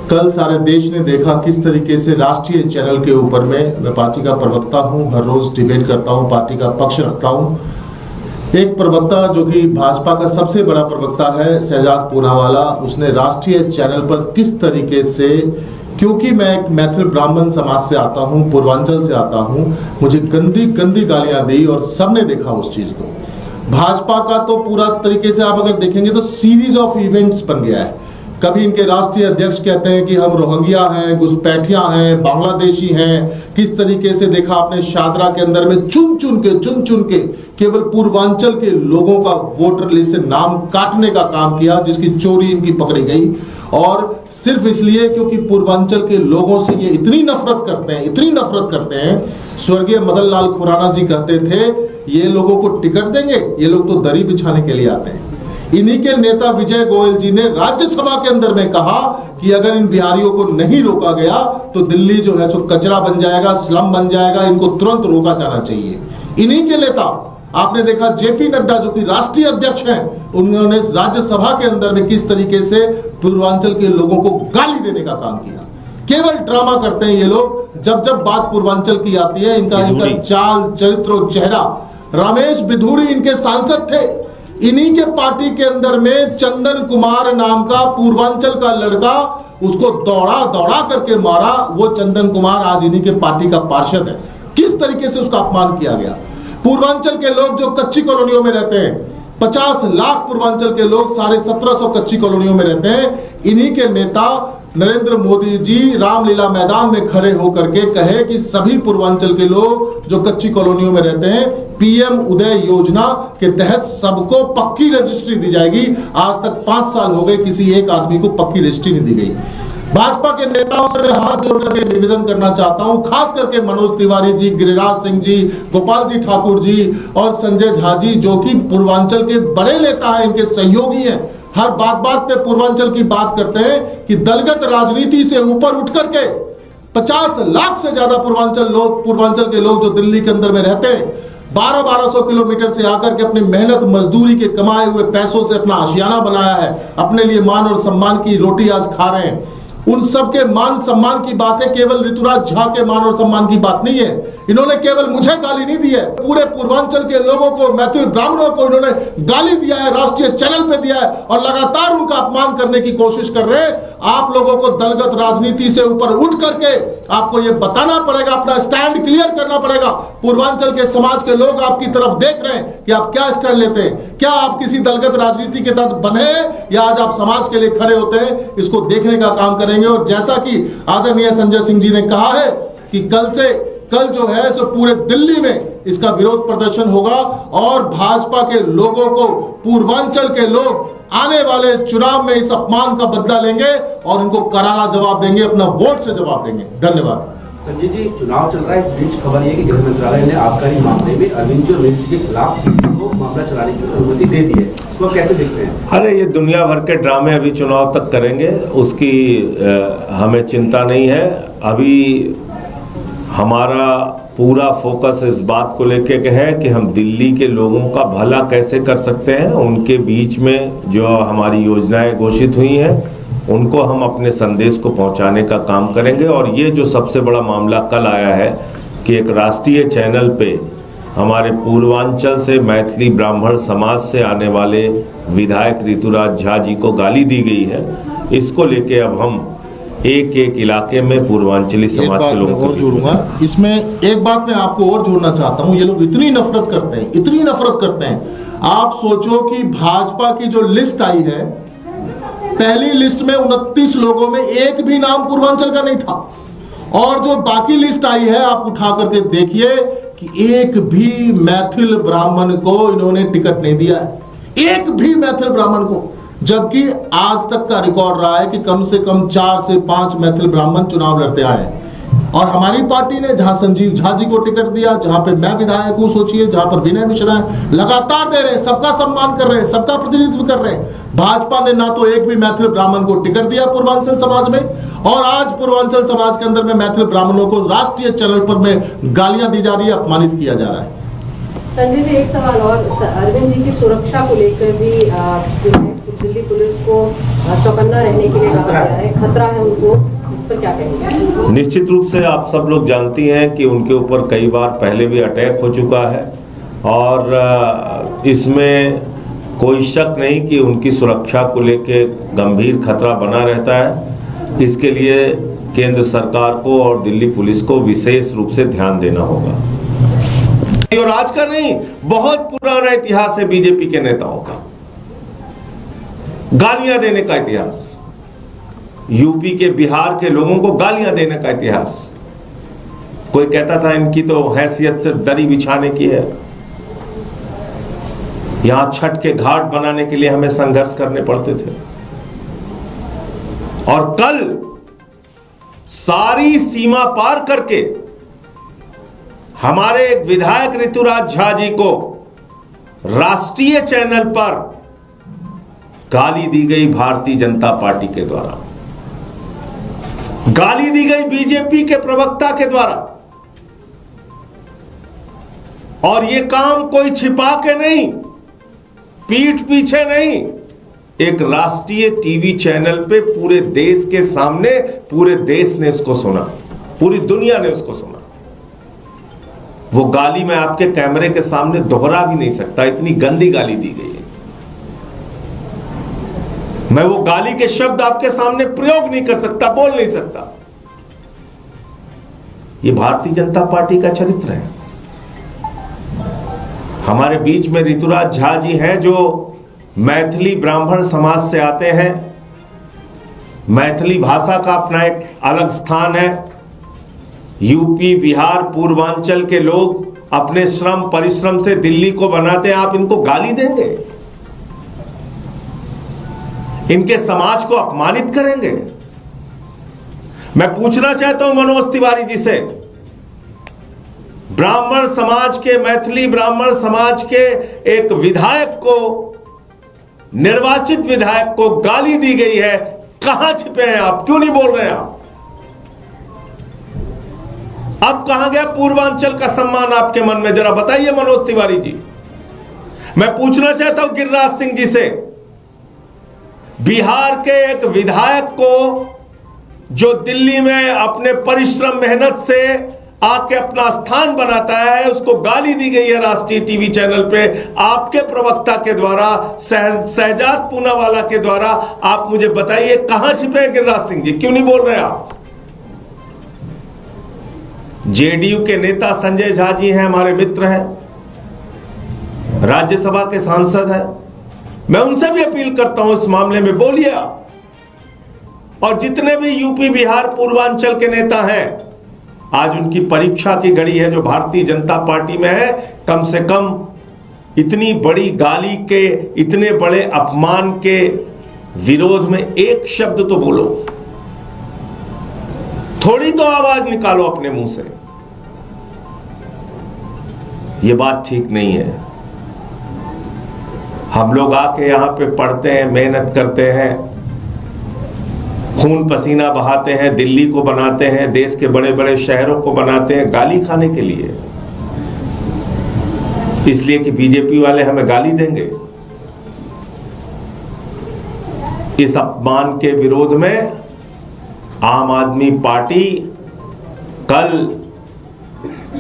कल सारे देश ने देखा किस तरीके से राष्ट्रीय चैनल के ऊपर में, मैं पार्टी का प्रवक्ता हूं, हर रोज डिबेट करता हूं, पार्टी का पक्ष रखता हूं। एक प्रवक्ता जो कि भाजपा का सबसे बड़ा प्रवक्ता है, शहजाद पूनावाला, उसने राष्ट्रीय चैनल पर किस तरीके से क्योंकि मैं एक मैथिल ब्राह्मण समाज से आता हूं, पूर्वांचल से आता हूं, मुझे गंदी गंदी गालियां दी और सबने देखा उस चीज को। भाजपा का तो पूरा तरीके से आप अगर देखेंगे तो सीरीज ऑफ इवेंट्स बन गया है। कभी इनके राष्ट्रीय अध्यक्ष कहते हैं कि हम रोहिंग्या हैं, घुसपैठिया हैं, बांग्लादेशी हैं। किस तरीके से देखा आपने शादरा के अंदर में चुन चुन के केवल पूर्वांचल के लोगों का वोटर लिस्ट से नाम काटने का काम किया, जिसकी चोरी इनकी पकड़ी गई। और सिर्फ इसलिए क्योंकि पूर्वांचल के लोगों से ये इतनी नफरत करते हैं। स्वर्गीय मदन लाल खुराना जी कहते थे ये लोगों को टिकट देंगे, ये लोग तो दरी बिछाने के लिए आते हैं। इन्हीं के नेता विजय गोयल जी ने राज्यसभा के अंदर में कहा कि अगर इन बिहारियों को नहीं रोका गया तो दिल्ली जो है सो कचरा बन जाएगा, स्लम बन जाएगा, इनको तुरंत रोका जाना चाहिए। इन्हीं के नेता आपने देखा जेपी नड्डा जो कि राष्ट्रीय अध्यक्ष हैं, उन्होंने राज्यसभा के अंदर में किस तरीके से पूर्वांचल के लोगों को गाली देने का काम किया। केवल ड्रामा करते हैं ये लोग। जब बात पूर्वांचल की आती है, इनका चाल चरित्र और चेहरा। रमेश बिधूरी इनके सांसद थे। इन्हीं के पार्टी के अंदर में चंदन कुमार नाम का पूर्वांचल का लड़का, उसको दौड़ा करके मारा। वो चंदन कुमार आज इन्हीं के पार्टी का पार्षद है। किस तरीके से उसका अपमान किया गया। पूर्वांचल के लोग जो कच्ची कॉलोनियों में रहते हैं, 50 लाख पूर्वांचल के लोग 1750 कच्ची कॉलोनियों में रहते हैं। इन्हीं के नेता नरेंद्र मोदी जी रामलीला मैदान में खड़े होकर के कहे कि सभी पूर्वांचल के लोग जो कच्ची कॉलोनियों में रहते हैं, पीएम उदय योजना के तहत सबको पक्की रजिस्ट्री दी जाएगी। आज तक 5 साल हो गए, किसी एक आदमी को पक्की रजिस्ट्री नहीं दी गई। भाजपा के नेताओं से मैं हाथ जोड़कर के निवेदन करना चाहता हूं, खास करके मनोज तिवारी जी, गिरिराज सिंह जी, गोपाल जी ठाकुर जी और संजय झा जी, जो कि पूर्वांचल के बड़े नेता हैं, इनके सहयोगी हैं। हर बात पे पूर्वांचल की बात करते हैं कि दलगत राजनीति से ऊपर उठ करके 50 लाख से ज्यादा पूर्वांचल के लोग जो दिल्ली के अंदर में रहते हैं, 1200 किलोमीटर से आकर के अपनी मेहनत मजदूरी के कमाए हुए पैसों से अपना आशियाना बनाया है, अपने लिए मान और सम्मान की रोटी आज खा रहे हैं। उन सब के मान सम्मान की बातें केवल ऋतुराज झा के मान और सम्मान की बात नहीं है। इन्होंने केवल मुझे गाली नहीं दी है, पूरे पूर्वांचल के लोगों को, मैथिल ब्राह्मणों को इन्होंने गाली दिया है, राष्ट्रीय चैनल पे दिया है और लगातार उनका अपमान करने की कोशिश कर रहे हैं। आप लोगों को दलगत राजनीति से ऊपर उठ करके आपको ये बताना पड़ेगा, अपना स्टैंड क्लियर करना पड़ेगा। पूर्वांचल के समाज के लोग आपकी तरफ देख रहे हैं कि आप क्या स्टैंड लेते हैं। क्या आप किसी दलगत राजनीति के तहत बने या आज आप समाज के लिए खड़े होते हैं, इसको देखने का काम करेंगे। और जैसा कि आदरणीय संजय सिंह जी ने कहा है कि कल जो है सो पूरे दिल्ली में इसका विरोध प्रदर्शन होगा और भाजपा के लोगों को, पूर्वांचल के लोग आने वाले चुनाव में इस अपमान का बदला लेंगे और इनको करारा जवाब देंगे, अपना वोट से जवाब देंगे। धन्यवाद। संजय जी, चुनाव चल रहा है, इस बीच खबर ये कि गृह मंत्रालय ने आबकारी मामले में अरविंद जोशी के खिलाफ को मामला चलाने की अनुमति दे दी है, इसको कैसे देखते हैं? अरे ये दुनिया भर के ड्रामे अभी चुनाव तक करेंगे, उसकी हमें चिंता नहीं है। अभी हमारा पूरा फोकस इस बात को लेके के है कि हम दिल्ली के लोगों का भला कैसे कर सकते हैं। उनके बीच में जो हमारी योजनाएं घोषित हुई हैं उनको हम अपने संदेश को पहुंचाने का काम करेंगे। और ये जो सबसे बड़ा मामला कल आया है कि एक राष्ट्रीय चैनल पे हमारे पूर्वांचल से मैथिली ब्राह्मण समाज से आने वाले विधायक ऋतुराज झा जी को गाली दी गई है, इसको लेके अब हम एक इलाके में पूर्वांचली समाज के लोगों को जोड़ूंगा। इसमें एक बात मैं आपको और जोड़ना चाहता हूं, ये लोग इतनी नफरत करते हैं। आप सोचो कि भाजपा की जो लिस्ट आई है, पहली लिस्ट में 29 लोगों में एक भी नाम पूर्वांचल का नहीं था। और जो बाकी लिस्ट आई है आप उठा करके देखिए कि एक भी मैथिल ब्राह्मण को इन्होंने टिकट नहीं दिया है, एक भी मैथिल ब्राह्मण को। जबकि आज तक का रिकॉर्ड रहा है कि कम से कम 4 से 5 मैथिल ब्राह्मण चुनाव लड़ते आए हैं। और हमारी पार्टी ने जहां संजीव झा जी को टिकट दिया, जहां पे मैं विधायक हूं, सोचिए, जहां पर विनय मिश्रा है, लगातार दे रहे हैं, सबका सम्मान कर रहे हैं, सबका प्रतिनिधित्व कर रहे हैं। भाजपा ने ना तो एक भी मैथिल ब्राह्मण को टिकट दिया पूर्वांचल समाज में, और आज पूर्वांचल समाज के अंदर में मैथिल ब्राह्मणों को राष्ट्रीय चैनल पर में गालियां दी जा रही है, अपमानित किया जा रहा है। संजय जी, एक सवाल और, अरविंद जी की सुरक्षा को लेकर भी दिल्ली पुलिस को चौकन्ना रहने के लिए कहा गया है, खतरा है उनको, इस पर क्या कहेंगे? निश्चित रूप से आप सब लोग जानती हैं कि उनके ऊपर कई बार पहले भी अटैक हो चुका है और इसमें कोई शक नहीं कि उनकी सुरक्षा को लेकर गंभीर खतरा बना रहता है। इसके लिए केंद्र सरकार को और दिल्ली पुलिस को विशेष रूप से ध्यान देना होगा। और आज का नहीं, बहुत पुराना इतिहास है बीजेपी के नेताओं का, गालियां देने का इतिहास, यूपी के बिहार के लोगों को गालियां देने का इतिहास। कोई कहता था इनकी तो हैसियत सिर्फ दरी बिछाने की है, यहां छठ के घाट बनाने के लिए हमें संघर्ष करने पड़ते थे। और कल सारी सीमा पार करके हमारे एक विधायक ऋतुराज झा जी को राष्ट्रीय चैनल पर गाली दी गई भारतीय जनता पार्टी के द्वारा, गाली दी गई बीजेपी के प्रवक्ता के द्वारा। और यह काम कोई छिपा के नहीं, पीठ पीछे नहीं, एक राष्ट्रीय टीवी चैनल पे पूरे देश के सामने, पूरे देश ने इसको सुना, पूरी दुनिया ने उसको सुना। वो गाली मैं आपके कैमरे के सामने दोहरा भी नहीं सकता, इतनी गंदी गाली दी गई है। मैं वो गाली के शब्द आपके सामने प्रयोग नहीं कर सकता, बोल नहीं सकता। ये भारतीय जनता पार्टी का चरित्र है। हमारे बीच में ऋतुराज झा जी हैं जो मैथिली ब्राह्मण समाज से आते हैं। मैथिली भाषा का अपना एक अलग स्थान है। यूपी, बिहार, पूर्वांचल के लोग अपने श्रम परिश्रम से दिल्ली को बनाते हैं, आप इनको गाली देंगे, इनके समाज को अपमानित करेंगे? मैं पूछना चाहता हूं मनोज तिवारी जी से, ब्राह्मण समाज के, मैथिली ब्राह्मण समाज के एक विधायक को, निर्वाचित विधायक को गाली दी गई है, कहां छिपे हैं आप? क्यों नहीं बोल रहे हैं आप? अब कहां गया पूर्वांचल का सम्मान आपके मन में? जरा बताइए मनोज तिवारी जी। मैं पूछना चाहता हूं गिरिराज सिंह जी से, बिहार के एक विधायक को जो दिल्ली में अपने परिश्रम मेहनत से आके अपना स्थान बनाता है, उसको गाली दी गई है राष्ट्रीय टीवी चैनल पे आपके प्रवक्ता के द्वारा, शहजाद पूनावाला के द्वारा। आप मुझे बताइए कहां छिपे हैं गिरिराज सिंह जी? क्यों नहीं बोल रहे आप? जेडीयू के नेता संजय झा जी हैं, हमारे मित्र हैं, राज्यसभा के सांसद हैं। मैं उनसे भी अपील करता हूं इस मामले में बोलिए आप। और जितने भी यूपी, बिहार, पूर्वांचल के नेता हैं, आज उनकी परीक्षा की घड़ी है जो भारतीय जनता पार्टी में है। कम से कम इतनी बड़ी गाली के, इतने बड़े अपमान के विरोध में एक शब्द तो बोलो, थोड़ी तो आवाज निकालो अपने मुंह से। यह बात ठीक नहीं है। हम लोग आके यहां पे पढ़ते हैं, मेहनत करते हैं, खून पसीना बहाते हैं, दिल्ली को बनाते हैं, देश के बड़े बड़े शहरों को बनाते हैं गाली खाने के लिए, इसलिए कि बीजेपी वाले हमें गाली देंगे। इस अपमान के विरोध में आम आदमी पार्टी कल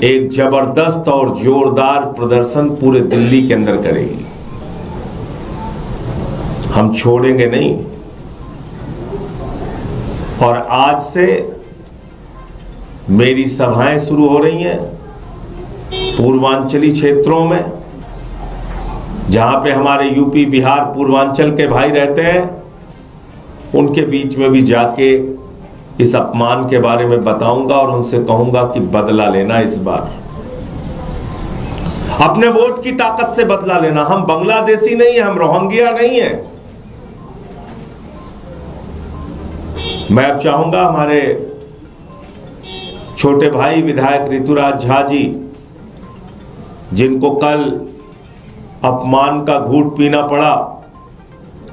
एक जबरदस्त और जोरदार प्रदर्शन पूरे दिल्ली के अंदर करेगी। हम छोड़ेंगे नहीं। और आज से मेरी सभाएं शुरू हो रही हैं पूर्वांचली क्षेत्रों में, जहां पे हमारे यूपी, बिहार, पूर्वांचल के भाई रहते हैं, उनके बीच में भी जाके इस अपमान के बारे में बताऊंगा और उनसे कहूंगा कि बदला लेना, इस बार अपने वोट की ताकत से बदला लेना। हम बांग्लादेशी नहीं है, हम रोहिंग्या नहीं है। मैं अब चाहूंगा हमारे छोटे भाई विधायक ऋतुराज झा जी, जिनको कल अपमान का घूंट पीना पड़ा,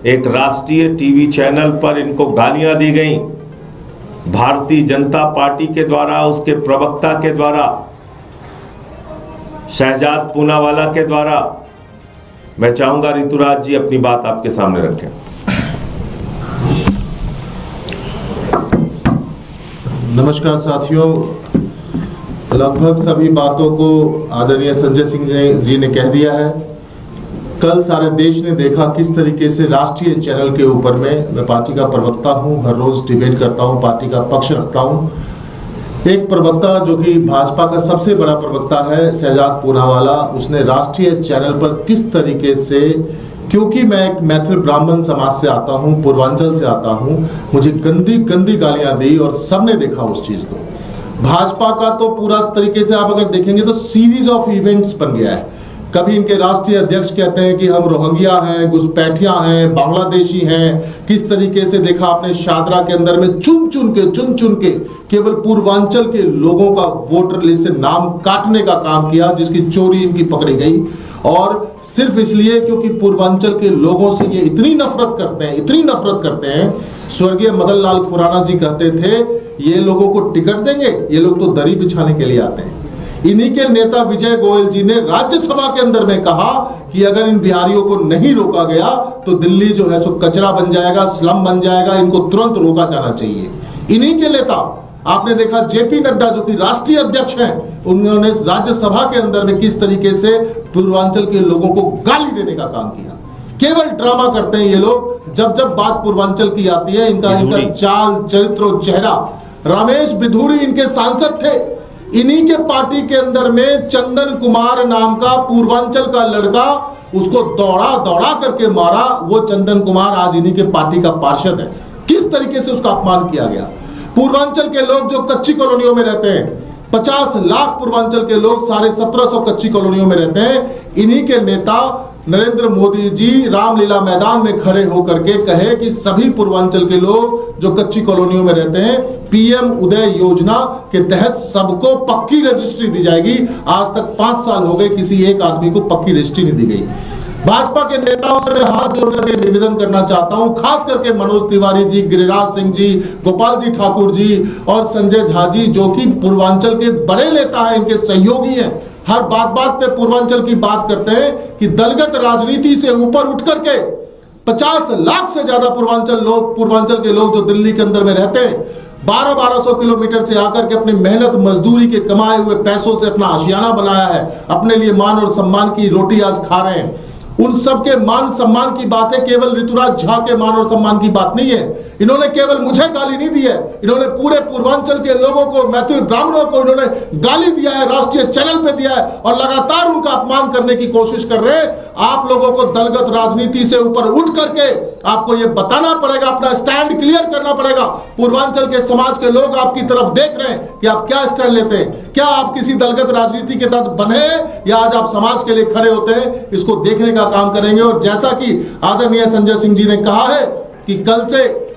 एक राष्ट्रीय टीवी चैनल पर इनको गालियां दी गई भारतीय जनता पार्टी के द्वारा, उसके प्रवक्ता के द्वारा, शहजाद पूनावाला के द्वारा। मैं चाहूंगा ऋतुराज जी अपनी बात आपके सामने रखें। नमस्कार साथियों, लगभग सभी बातों को आदरणीय संजय सिंह जी ने कह दिया है। कल सारे देश ने देखा किस तरीके से राष्ट्रीय चैनल के ऊपर में, मैं पार्टी का प्रवक्ता हूं, हर रोज डिबेट करता हूं, पार्टी का पक्ष रखता हूं। एक प्रवक्ता जो कि भाजपा का सबसे बड़ा प्रवक्ता है शहजाद पूनावाला, उसने राष्ट्रीय चैनल पर किस तरीके से, क्योंकि मैं एक मैथिल ब्राह्मण समाज से आता हूं, पूर्वांचल से आता हूं, मुझे गंदी गंदी गालियां दी और सबने देखा उस चीज को। भाजपा का तो पूरा तरीके से आप अगर देखेंगे तो सीरीज ऑफ इवेंट्स बन गया है। कभी इनके राष्ट्रीय अध्यक्ष कहते हैं कि हम रोहिंग्या हैं, घुसपैठिया हैं, बांग्लादेशी हैं। किस तरीके से देखा आपने शादरा के अंदर में चुन चुन के केवल पूर्वांचल के लोगों का वोटर लिस्ट से नाम काटने का काम किया, जिसकी चोरी इनकी पकड़ी गई। और सिर्फ इसलिए क्योंकि पूर्वांचल के लोगों से ये इतनी नफरत करते हैं। स्वर्गीय मदन लाल खुराना जी कहते थे ये लोगों को टिकट देंगे, ये लोग तो दरी बिछाने के लिए आते हैं। इन्हीं के नेता विजय गोयल जी ने राज्यसभा के अंदर में कहा कि अगर इन बिहारियों को नहीं रोका गया तो दिल्ली जो है सो कचरा बन जाएगा, स्लम बन जाएगा, इनको तुरंत रोका जाना चाहिए। इन्हीं के नेता आपने देखा जेपी नड्डा जो कि राष्ट्रीय अध्यक्ष हैं, उन्होंने राज्यसभा के अंदर में किस तरीके से पूर्वांचल के लोगों को गाली देने का काम किया। केवल ड्रामा करते हैं ये लोग। जब जब बात पूर्वांचल की आती है, इनका चाल चरित्र और चेहरा। रमेश बिधूरी इनके सांसद थे। इन्हीं के पार्टी के अंदर में चंदन कुमार नाम का पूर्वांचल का लड़का, उसको दौड़ा करके मारा। वो चंदन कुमार आज इन्हीं के पार्टी का पार्षद है। किस तरीके से उसका अपमान किया गया। पूर्वांचल के लोग जो कच्ची कॉलोनियों में रहते हैं, 50 लाख पूर्वांचल के लोग 1750 कच्ची कॉलोनियों में रहते हैं। इन्हीं के नेता नरेंद्र मोदी जी रामलीला मैदान में खड़े होकर के कहे कि सभी पूर्वांचल के लोग जो कच्ची कॉलोनियों में रहते हैं, पीएम उदय योजना के तहत सबको पक्की रजिस्ट्री दी जाएगी। आज तक 5 साल हो गए, किसी एक आदमी को पक्की रजिस्ट्री नहीं दी गई। भाजपा के नेताओं से मैं हाथ जोड़कर के निवेदन करना चाहता हूं, खास करके मनोज तिवारी जी, गिरिराज सिंह जी, गोपाल जी ठाकुर जी और संजय झा जी, जो कि पूर्वांचल के बड़े नेता हैं, इनके सहयोगी हैं। हर बात पे पूर्वांचल की बात करते हैं कि दलगत राजनीति से ऊपर उठ करके 50 लाख से ज्यादा पूर्वांचल के लोग जो दिल्ली के अंदर में रहते हैं, 1200 किलोमीटर से आकर के अपनी मेहनत मजदूरी के कमाए हुए पैसों से अपना आशियाना बनाया है, अपने लिए मान और सम्मान की रोटी आज खा रहे हैं। उन सब के मान सम्मान की बातें केवल ऋतुराज झा के मान और सम्मान की बात नहीं है। इन्होंने केवल मुझे गाली नहीं दी है, इन्होंने पूरे पूर्वांचल के लोगों को, मैथिल ब्राह्मणों को इन्होंने गाली दिया है, राष्ट्रीय चैनल पे दिया है और लगातार उनका अपमान करने की कोशिश कर रहे हैं। आप लोगों को दलगत राजनीति से ऊपर उठ करके आपको ये बताना पड़ेगा, अपना स्टैंड क्लियर करना पड़ेगा। पूर्वांचल के समाज के लोग आपकी तरफ देख रहे हैं कि आप क्या स्टैंड लेते हैं। क्या आप किसी दलगत राजनीति के तहत बने या आज आप समाज के लिए खड़े होते हैं, इसको देखने का काम करेंगे। और जैसा कि आदरणीय संजय सिंह जी ने कहा है कि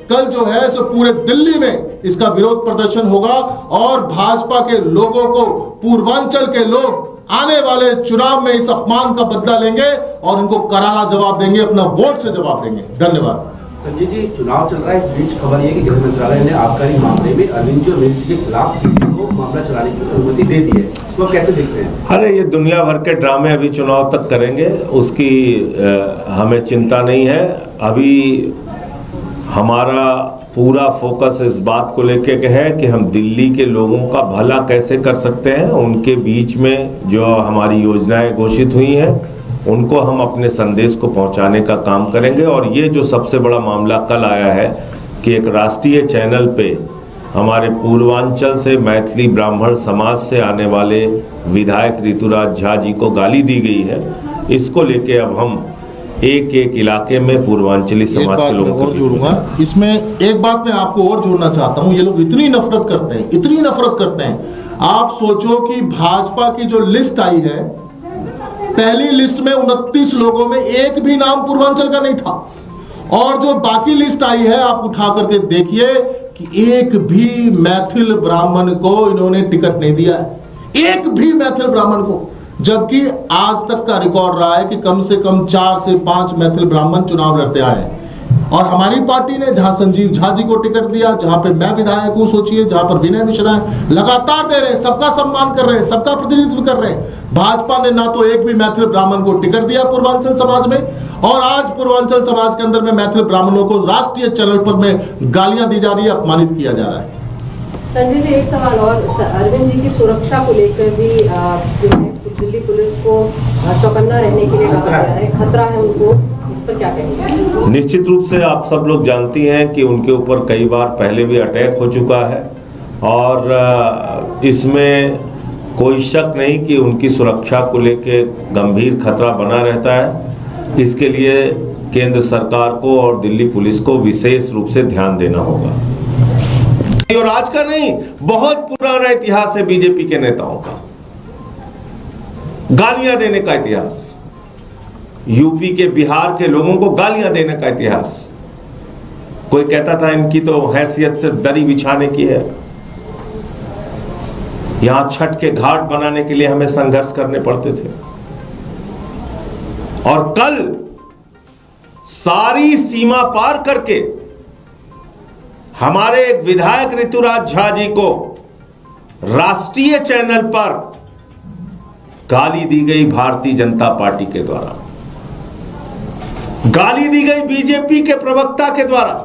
कल जो है सो पूरे दिल्ली में इसका विरोध प्रदर्शन होगा और भाजपा के लोगों को, पूर्वांचल के लोग आने वाले चुनाव में इस अपमान का बदला लेंगे और इनको करारा जवाब देंगे, अपना वोट से जवाब देंगे। धन्यवाद। संजय जी, चुनाव चल रहा है, इस बीच खबर ये कि गृह मंत्रालय ने आबकारी मामले में अरविंद जोशी के खिलाफ को मामला चलाने की अनुमति दे दी है, इसको कैसे देखते हैं? अरे ये दुनिया भर के ड्रामे अभी चुनाव तक करेंगे, उसकी हमें चिंता नहीं है। अभी हमारा पूरा फोकस इस बात को लेके के है कि हम दिल्ली के लोगों का भला कैसे कर सकते हैं। उनके बीच में जो हमारी योजनाएं घोषित हुई हैं उनको हम अपने संदेश को पहुंचाने का काम करेंगे। और ये जो सबसे बड़ा मामला कल आया है कि एक राष्ट्रीय चैनल पे हमारे पूर्वांचल से मैथिली ब्राह्मण समाज से आने वाले विधायक ऋतुराज झा जी को गाली दी गई है, इसको लेके अब हम एक इलाके में पूर्वांचली समाज के लोगों को और जोड़ूंगा। इसमें एक बात मैं आपको और जोड़ना चाहता हूं, ये लोग इतनी नफरत करते हैं। आप सोचो कि भाजपा की जो लिस्ट आई है, पहली लिस्ट में 29 लोगों में एक भी नाम पूर्वांचल का नहीं था। और जो बाकी लिस्ट आई है आप उठा करके देखिए कि एक भी मैथिल ब्राह्मण को इन्होंने टिकट नहीं दिया है, एक भी मैथिल ब्राह्मण को। जबकि आज तक का रिकॉर्ड रहा है कि कम से कम 4 से 5 मैथिल ब्राह्मण चुनाव लड़ते आए हैं। और हमारी पार्टी ने जहां संजीव झा जी को टिकट दिया, जहां पे मैं विधायक हूं, सोचिए, जहां पर विनय मिश्रा है, लगातार दे रहे हैं, सबका सम्मान कर रहे हैं, सबका प्रतिनिधित्व कर रहे हैं। भाजपा ने ना तो एक भी मैथिल ब्राह्मण को टिकट दिया पूर्वांचल समाज में, और आज पूर्वांचल समाज के अंदर में मैथिल ब्राह्मणों को राष्ट्रीय चैनल पर में गालियां दी जा रही है, अपमानित किया जा रहा है। संजय जी, एक सवाल और, अरविंद जी की सुरक्षा को लेकर भी जो है दिल्ली पुलिस को चौकन्ना रहने के लिए कहा गया है, खतरा है उनको, इस पर क्या कहेंगे? निश्चित रूप से आप सब लोग जानती हैं कि उनके ऊपर कई बार पहले भी अटैक हो चुका है और इसमें कोई शक नहीं कि उनकी सुरक्षा को लेकर गंभीर खतरा बना रहता है। इसके लिए केंद्र सरकार को और दिल्ली पुलिस को विशेष रूप से ध्यान देना होगा। और आज का नहीं, बहुत पुराना इतिहास है बीजेपी के नेताओं का, गालियां देने का इतिहास, यूपी के बिहार के लोगों को गालियां देने का इतिहास। कोई कहता था इनकी तो हैसियत से दरी बिछाने की है। यहां छठ के घाट बनाने के लिए हमें संघर्ष करने पड़ते थे और कल सारी सीमा पार करके हमारे एक विधायक ऋतुराज झा जी को राष्ट्रीय चैनल पर गाली दी गई भारतीय जनता पार्टी के द्वारा, गाली दी गई बीजेपी के प्रवक्ता के द्वारा।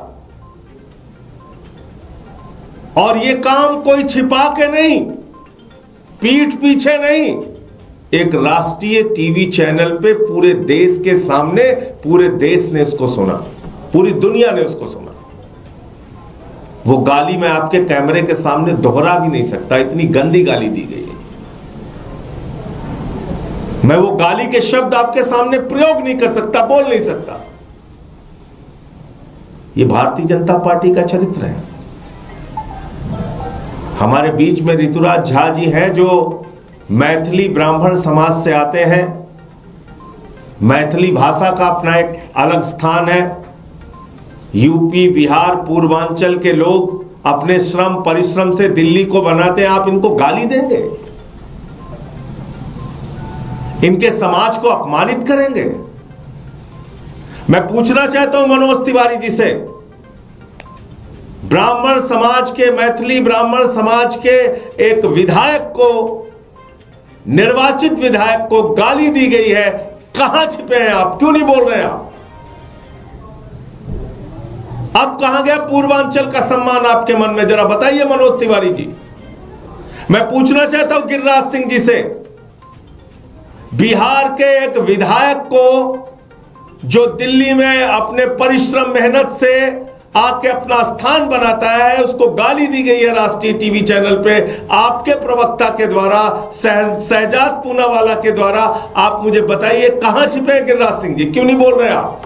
और यह काम कोई छिपा के नहीं, पीठ पीछे नहीं, एक राष्ट्रीय टीवी चैनल पे पूरे देश के सामने पूरे देश ने इसको सुना, पूरी दुनिया ने उसको सुना। वो गाली मैं आपके कैमरे के सामने दोहरा भी नहीं सकता, इतनी गंदी गाली दी गई है। मैं वो गाली के शब्द आपके सामने प्रयोग नहीं कर सकता, बोल नहीं सकता। ये भारतीय जनता पार्टी का चरित्र है। हमारे बीच में ऋतुराज झा जी हैं जो मैथिली ब्राह्मण समाज से आते हैं। मैथिली भाषा का अपना एक अलग स्थान है। यूपी, बिहार, पूर्वांचल के लोग अपने श्रम परिश्रम से दिल्ली को बनाते हैं। आप इनको गाली देंगे, इनके समाज को अपमानित करेंगे? मैं पूछना चाहता हूं मनोज तिवारी जी से, ब्राह्मण समाज के, मैथिली ब्राह्मण समाज के एक विधायक को, निर्वाचित विधायक को गाली दी गई है, कहां छिपे हैं आप? क्यों नहीं बोल रहे हैं आप? अब कहां गया पूर्वांचल का सम्मान आपके मन में? जरा बताइए मनोज तिवारी जी। मैं पूछना चाहता हूं गिरिराज सिंह जी से, बिहार के एक विधायक को जो दिल्ली में अपने परिश्रम मेहनत से आके अपना स्थान बनाता है, उसको गाली दी गई है राष्ट्रीय टीवी चैनल पे आपके प्रवक्ता के द्वारा, शहजाद पूनावाला के द्वारा। आप मुझे बताइए कहां छिपे हैं गिरिराज सिंह जी? क्यों नहीं बोल रहे आप?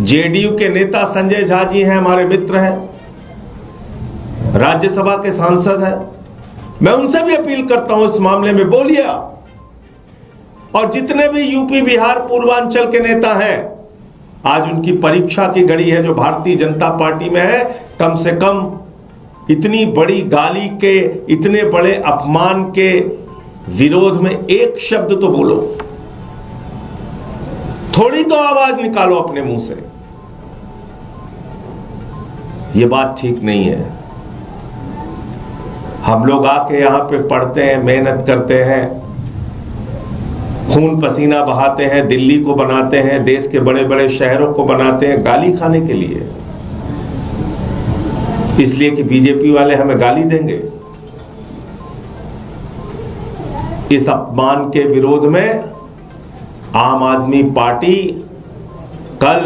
जेडीयू के नेता संजय झा जी हैं, हमारे मित्र हैं, राज्यसभा के सांसद हैं। मैं उनसे भी अपील करता हूं इस मामले में बोलिए आप। और जितने भी यूपी, बिहार, पूर्वांचल के नेता हैं, आज उनकी परीक्षा की घड़ी है जो भारतीय जनता पार्टी में है। कम से कम इतनी बड़ी गाली के, इतने बड़े अपमान के विरोध में एक शब्द तो बोलो, थोड़ी तो आवाज निकालो अपने मुंह से। यह बात ठीक नहीं है। हम लोग आके यहां पे पढ़ते हैं, मेहनत करते हैं, खून पसीना बहाते हैं, दिल्ली को बनाते हैं, देश के बड़े बड़े शहरों को बनाते हैं गाली खाने के लिए, इसलिए कि बीजेपी वाले हमें गाली देंगे। इस अपमान के विरोध में आम आदमी पार्टी कल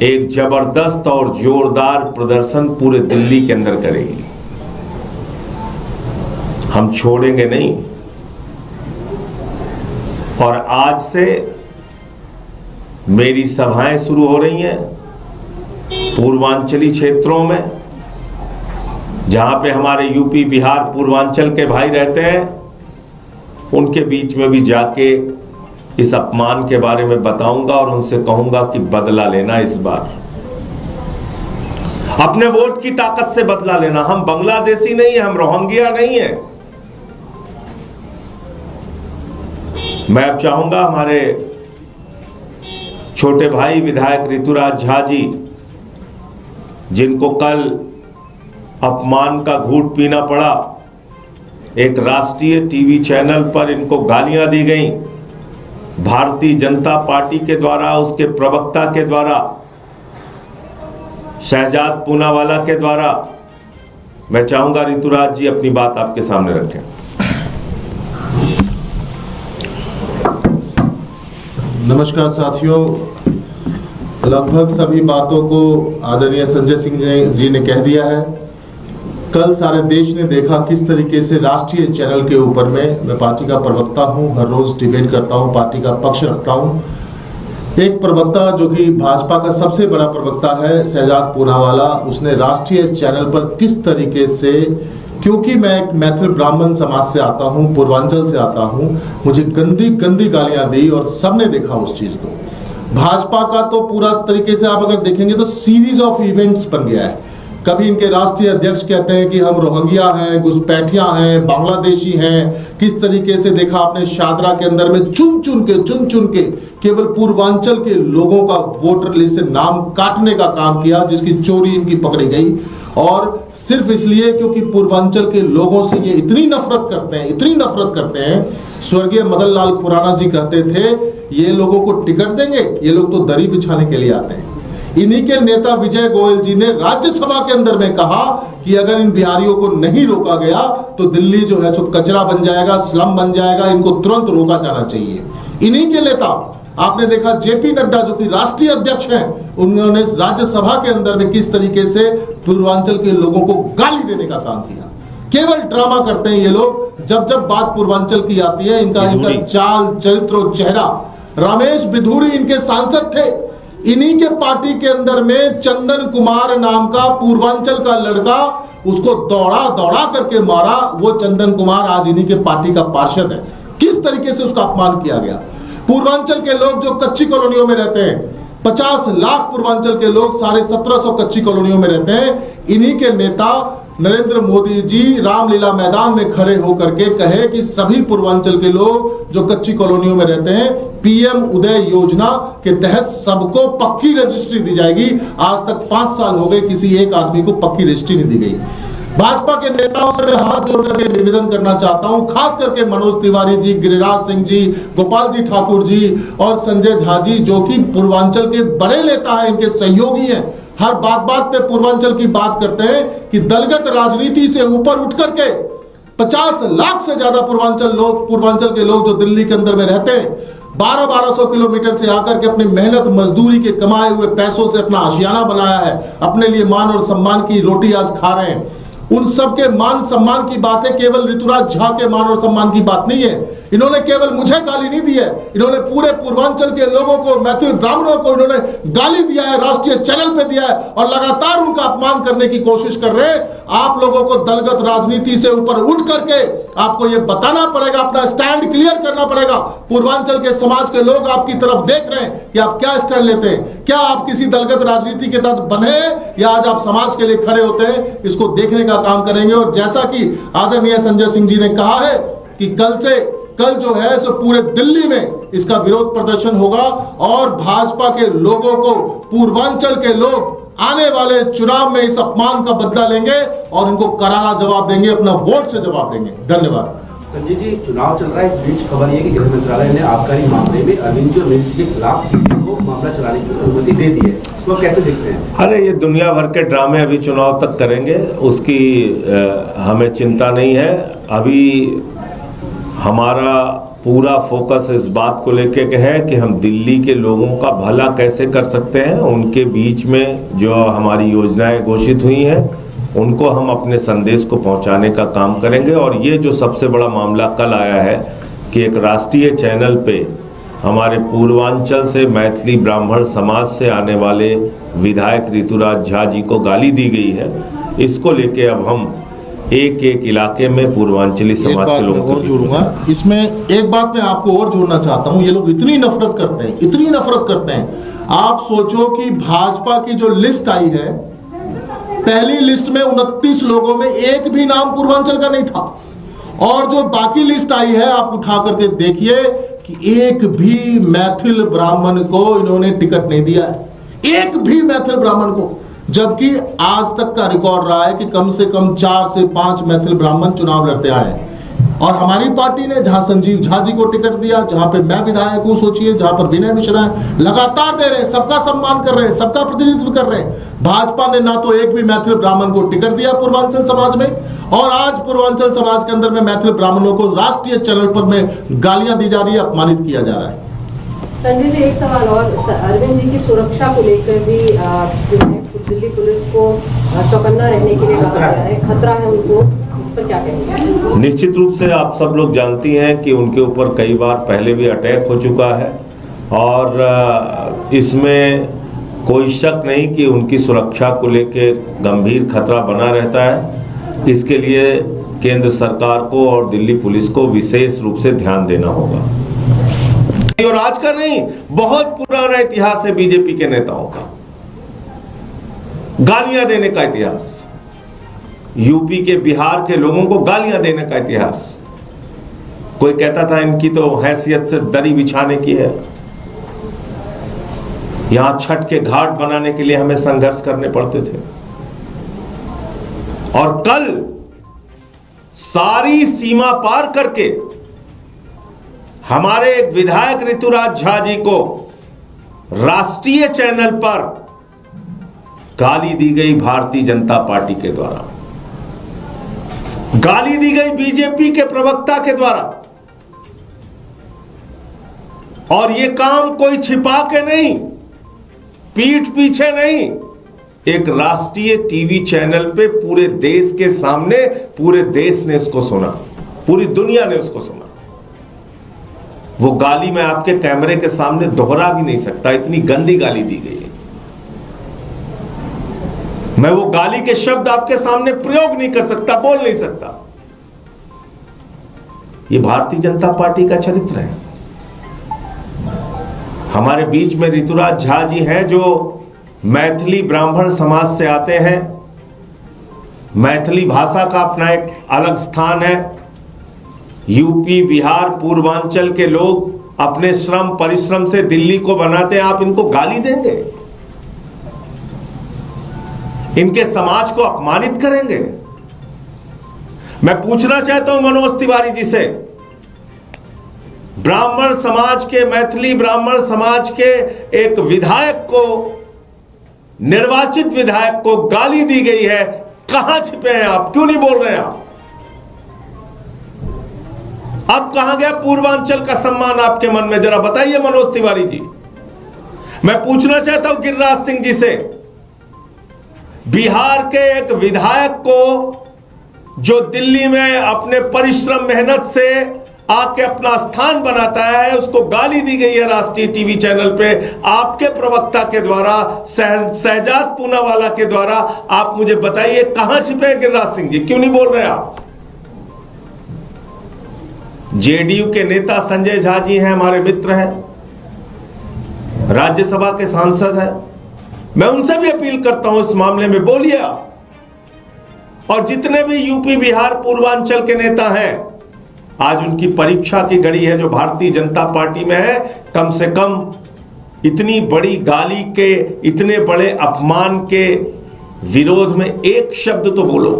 एक जबरदस्त और जोरदार प्रदर्शन पूरे दिल्ली के अंदर करेगी। हम छोड़ेंगे नहीं। और आज से मेरी सभाएं शुरू हो रही हैं पूर्वांचली क्षेत्रों में, जहां पे हमारे यूपी, बिहार, पूर्वांचल के भाई रहते हैं। उनके बीच में भी जाके इस अपमान के बारे में बताऊंगा और उनसे कहूंगा कि बदला लेना, इस बार अपने वोट की ताकत से बदला लेना। हम बांग्लादेशी नहीं है, हम रोहिंग्या नहीं है। मैं अब चाहूंगा हमारे छोटे भाई विधायक ऋतुराज झा जी, जिनको कल अपमान का घूंट पीना पड़ा, एक राष्ट्रीय टीवी चैनल पर इनको गालियां दी गई भारतीय जनता पार्टी के द्वारा, उसके प्रवक्ता के द्वारा, शहजाद पूनावाला के द्वारा। मैं चाहूंगा ऋतुराज जी अपनी बात आपके सामने रखें। नमस्कार साथियों, लगभग सभी बातों को आदरणीय संजय सिंह जी ने कह दिया है। कल सारे देश ने देखा किस तरीके से राष्ट्रीय चैनल के ऊपर में, मैं पार्टी का प्रवक्ता हूं, हर रोज डिबेट करता हूं, पार्टी का पक्ष रखता हूं। एक प्रवक्ता जो कि भाजपा का सबसे बड़ा प्रवक्ता है, शहजाद पूनावाला, उसने राष्ट्रीय चैनल पर किस तरीके से, क्योंकि मैं एक मैथिल ब्राह्मण समाज से आता हूं, पूर्वांचल से आता हूं, मुझे गंदी गंदी गालियां दी और सबने देखा उस चीज को। भाजपा का तो पूरा तरीके से आप अगर देखेंगे तो सीरीज ऑफ इवेंट्स बन गया है। कभी इनके राष्ट्रीय अध्यक्ष कहते हैं कि हम रोहिंग्या हैं, घुसपैठिया हैं, बांग्लादेशी हैं। किस तरीके से देखा आपने शादरा के अंदर में चुन चुन के केवल पूर्वांचल के लोगों का वोटर लिस्ट से नाम काटने का काम किया, जिसकी चोरी इनकी पकड़ी गई। और सिर्फ इसलिए क्योंकि पूर्वांचल के लोगों से ये इतनी नफरत करते हैं। स्वर्गीय मदन लाल खुराना जी कहते थे ये लोगों को टिकट देंगे, ये लोग तो दरी बिछाने के लिए आते हैं। इन्हीं के नेता विजय गोयल जी ने राज्यसभा के अंदर में कहा कि अगर इन बिहारियों को नहीं रोका गया तो दिल्ली जो है सो कचरा बन जाएगा, स्लम बन जाएगा, इनको तुरंत रोका जाना चाहिए। इन्हीं के नेता आपने देखा जेपी नड्डा जो कि राष्ट्रीय अध्यक्ष हैं, उन्होंने राज्यसभा के अंदर में किस तरीके से पूर्वांचल के लोगों को गाली देने का काम किया। केवल ड्रामा करते हैं ये लोग। जब जब बात पूर्वांचल की आती है, इनका चाल, चरित्र और चेहरा। रमेश बिधूरी इनके सांसद थे। इन्हीं के पार्टी के अंदर में चंदन कुमार नाम का पूर्वांचल का लड़का, उसको दौड़ा करके मारा। वो चंदन कुमार आज इन्हीं के पार्टी का पार्षद है। किस तरीके से उसका अपमान किया गया। पूर्वांचल के लोग जो कच्ची कॉलोनियों में रहते हैं, 50 लाख पूर्वांचल के लोग 1750 कच्ची कॉलोनियों में रहते हैं। इन्हीं के नेता नरेंद्र मोदी जी रामलीला मैदान में खड़े होकर के कहे कि सभी पूर्वांचल के लोग जो कच्ची कॉलोनियों में रहते हैं, पीएम उदय योजना के तहत सबको पक्की रजिस्ट्री दी जाएगी। आज तक 5 साल हो गए, किसी एक आदमी को पक्की रजिस्ट्री नहीं दी गई। भाजपा के नेताओं से मैं हाथ जोड़कर के निवेदन करना चाहता हूं, खास करके मनोज तिवारी जी, गिरिराज सिंह जी, गोपाल जी ठाकुर जी और संजय झा जी, जो कि पूर्वांचल के बड़े नेता हैं, इनके सहयोगी हैं। हर बात पे पूर्वांचल की बात करते हैं कि दलगत राजनीति से ऊपर उठ करके 50 लाख से ज्यादा पूर्वांचल के लोग जो दिल्ली के अंदर में रहते हैं, 1200 किलोमीटर से आकर के अपनी मेहनत मजदूरी के कमाए हुए पैसों से अपना आशियाना बनाया है, अपने लिए मान और सम्मान की रोटी आज खा रहे हैं। उन सब के मान सम्मान की बातें केवल ऋतुराज झा के मान और सम्मान की बात नहीं है। इन्होंने केवल मुझे गाली नहीं दी है, इन्होंने पूरे पूर्वांचल के लोगों को, मैथिल ब्राह्मणों को इन्होंने गाली दिया है, राष्ट्रीय चैनल पे दिया है और लगातार उनका अपमान करने की कोशिश कर रहे हैं। आप लोगों को दलगत राजनीति से ऊपर उठ करके आपको यह बताना पड़ेगा, अपना स्टैंड क्लियर करना पड़ेगा। पूर्वांचल के समाज के लोग आपकी तरफ देख रहे हैं कि आप क्या स्टैंड लेते हैं। क्या आप किसी दलगत राजनीति के तहत बने या आज आप समाज के लिए खड़े होते हैं, इसको देखने का काम करेंगे। और जैसा कि आदरणीय संजय सिंह जी ने कहा है कि कल जो है सो पूरे दिल्ली में इसका विरोध प्रदर्शन होगा और भाजपा के लोगों को, पूर्वांचल के लोग आने वाले चुनाव में इस अपमान का बदला लेंगे और इनको करारा जवाब देंगे, अपना वोट से जवाब देंगे। धन्यवाद। संजय जी, चुनाव चल रहा है, इस बीच खबर ये कि गृह मंत्रालय ने आबकारी मामले में अरविंद जोशी के खिलाफ को मामला चलाने की अनुमति दे दी है, इसको कैसे देखते हैं? अरे ये दुनिया भर के ड्रामे अभी चुनाव तक करेंगे, उसकी हमें चिंता नहीं है। अभी हमारा पूरा फोकस इस बात को लेके के है कि हम दिल्ली के लोगों का भला कैसे कर सकते हैं। उनके बीच में जो हमारी योजनाएं घोषित हुई हैं उनको हम अपने संदेश को पहुंचाने का काम करेंगे। और ये जो सबसे बड़ा मामला कल आया है कि एक राष्ट्रीय चैनल पे हमारे पूर्वांचल से मैथिली ब्राह्मण समाज से आने वाले विधायक ऋतुराज झा जी को गाली दी गई है, इसको लेके अब हम एक इलाके में पूर्वांचली समाज के लोगों को जोड़ूंगा। इसमें एक बात मैं आपको और जोड़ना चाहता हूं, ये लोग इतनी नफरत करते हैं। आप सोचो कि भाजपा की जो लिस्ट आई है, पहली लिस्ट में 29 लोगों में एक भी नाम पूर्वांचल का नहीं था और जो बाकी लिस्ट आई है आप उठा करके देखिए कि एक भी मैथिल ब्राह्मण को इन्होंने टिकट नहीं दिया है, एक भी मैथिल ब्राह्मण को। जबकि आज तक का रिकॉर्ड रहा है कि कम से कम 4 से 5 मैथिल ब्राह्मण चुनाव लड़ते आए हैं और हमारी पार्टी ने जहां संजीव झा जी को टिकट दिया, जहां पे मैं विधायक हूं, सोचिए, जहां पर विनय मिश्रा है, लगातार दे रहे हैं, सबका सम्मान कर रहे हैं, सबका प्रतिनिधित्व कर रहे हैं। भाजपा ने ना तो एक भी मैथिल ब्राह्मण को टिकट दिया पूर्वांचल समाज में और आज पूर्वांचल समाज के अंदर में मैथिल ब्राह्मणों को राष्ट्रीय चैनल पर में गालियां दी जा रही है, अपमानित किया जा रहा है। संजय जी, एक सवाल और, अरविंद जी की सुरक्षा को लेकर भी जो है दिल्ली पुलिस को चौकन्ना रहने के लिए कहा गया है, खतरा है उनको, इस पर क्या कहेंगे? निश्चित रूप से आप सब लोग जानती हैं कि उनके ऊपर कई बार पहले भी अटैक हो चुका है और इसमें कोई शक नहीं कि उनकी सुरक्षा को लेके गंभीर खतरा बना रहता है। इसके लिए केंद्र सरकार को और दिल्ली पुलिस को विशेष रूप से ध्यान देना होगा। और आज का नहीं, बहुत पुराना इतिहास है बीजेपी के नेताओं का, गालियां देने का इतिहास, यूपी के बिहार के लोगों को गालियां देने का इतिहास। कोई कहता था इनकी तो हैसियत सिर्फ दरी बिछाने की है, यहां छठ के घाट बनाने के लिए हमें संघर्ष करने पड़ते थे। और कल सारी सीमा पार करके हमारे एक विधायक ऋतुराज झा जी को राष्ट्रीय चैनल पर गाली दी गई भारतीय जनता पार्टी के द्वारा, गाली दी गई बीजेपी के प्रवक्ता के द्वारा। और यह काम कोई छिपा के नहीं, पीठ पीछे नहीं, एक राष्ट्रीय टीवी चैनल पे पूरे देश के सामने पूरे देश ने इसको सुना, पूरी दुनिया ने उसको सुना। वो गाली मैं आपके कैमरे के सामने दोहरा भी नहीं सकता, इतनी गंदी गाली दी गई है। मैं वो गाली के शब्द आपके सामने प्रयोग नहीं कर सकता, बोल नहीं सकता। ये भारतीय जनता पार्टी का चरित्र है। हमारे बीच में ऋतुराज झा जी हैं जो मैथिली ब्राह्मण समाज से आते हैं। मैथिली भाषा का अपना एक अलग स्थान है। यूपी, बिहार, पूर्वांचल के लोग अपने श्रम परिश्रम से दिल्ली को बनाते हैं, आप इनको गाली देंगे, इनके समाज को अपमानित करेंगे? मैं पूछना चाहता हूं मनोज तिवारी जी से, ब्राह्मण समाज के, मैथिली ब्राह्मण समाज के एक विधायक को, निर्वाचित विधायक को गाली दी गई है, कहां छिपे हैं आप? क्यों नहीं बोल रहे हैं आप? अब कहां गया पूर्वांचल का सम्मान आपके मन में? जरा बताइए मनोज तिवारी जी। मैं पूछना चाहता हूं गिरिराज सिंह जी से, बिहार के एक विधायक को जो दिल्ली में अपने परिश्रम मेहनत से आके अपना स्थान बनाता है, उसको गाली दी गई है राष्ट्रीय टीवी चैनल पे आपके प्रवक्ता के द्वारा, शहजाद पूनावाला के द्वारा। आप मुझे बताइए कहां छिपे गिरिराज सिंह जी, क्यों नहीं बोल रहे आप? जेडीयू के नेता संजय झा जी हैं, हमारे मित्र हैं, राज्यसभा के सांसद हैं। मैं उनसे भी अपील करता हूं इस मामले में बोलिए आप। और जितने भी यूपी, बिहार, पूर्वांचल के नेता हैं, आज उनकी परीक्षा की घड़ी है जो भारतीय जनता पार्टी में है। कम से कम इतनी बड़ी गाली के, इतने बड़े अपमान के विरोध में एक शब्द तो बोलो,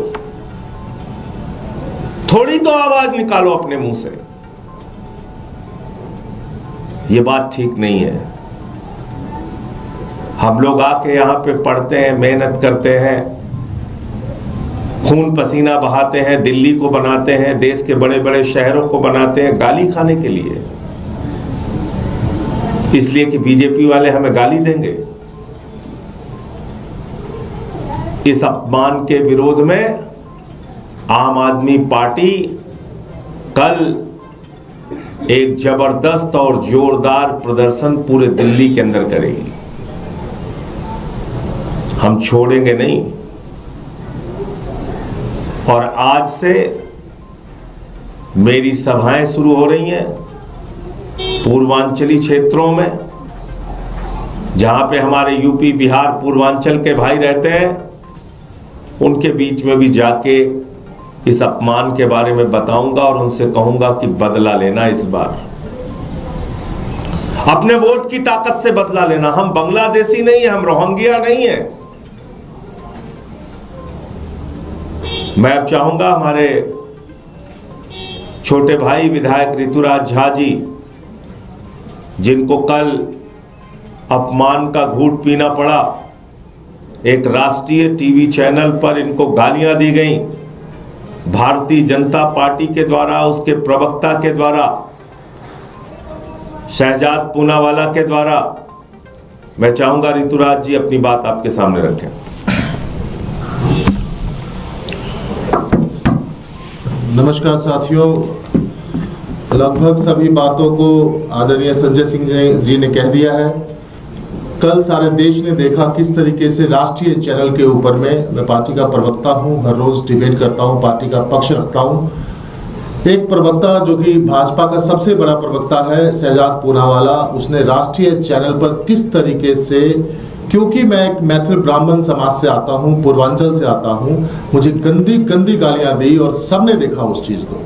थोड़ी तो आवाज निकालो अपने मुंह से। ये बात ठीक नहीं है। हम लोग आके यहां पे पढ़ते हैं, मेहनत करते हैं, खून पसीना बहाते हैं, दिल्ली को बनाते हैं, देश के बड़े बड़े शहरों को बनाते हैं गाली खाने के लिए, इसलिए कि बीजेपी वाले हमें गाली देंगे। इस अपमान के विरोध में आम आदमी पार्टी कल एक जबरदस्त और जोरदार प्रदर्शन पूरे दिल्ली के अंदर करेगी। हम छोड़ेंगे नहीं। और आज से मेरी सभाएं शुरू हो रही हैं पूर्वांचली क्षेत्रों में, जहां पे हमारे यूपी, बिहार, पूर्वांचल के भाई रहते हैं, उनके बीच में भी जाके इस अपमान के बारे में बताऊंगा और उनसे कहूंगा कि बदला लेना, इस बार अपने वोट की ताकत से बदला लेना। हम बांग्लादेशी नहीं है, हम रोहिंग्या नहीं है। मैं अब चाहूंगा हमारे छोटे भाई विधायक ऋतुराज झा जी, जिनको कल अपमान का घूंट पीना पड़ा, एक राष्ट्रीय टीवी चैनल पर इनको गालियां दी गई भारतीय जनता पार्टी के द्वारा, उसके प्रवक्ता के द्वारा, शहजाद पूनावाला के द्वारा मैं चाहूंगा ऋतुराज जी अपनी बात आपके सामने रखें। नमस्कार साथियों, लगभग सभी बातों को आदरणीय संजय सिंह जी ने कह दिया है। कल सारे देश ने देखा किस तरीके से राष्ट्रीय चैनल के ऊपर में, मैं पार्टी का प्रवक्ता हूं, हर रोज डिबेट करता हूं, पार्टी का पक्ष रखता हूं। एक प्रवक्ता जो कि भाजपा का सबसे बड़ा प्रवक्ता है, शहजाद पूनावाला, उसने राष्ट्रीय चैनल पर किस तरीके से, क्योंकि मैं एक मैथिल ब्राह्मण समाज से आता हूं, पूर्वांचल से आता हूं, मुझे गंदी गंदी गालियां दी और सबने देखा उस चीज को।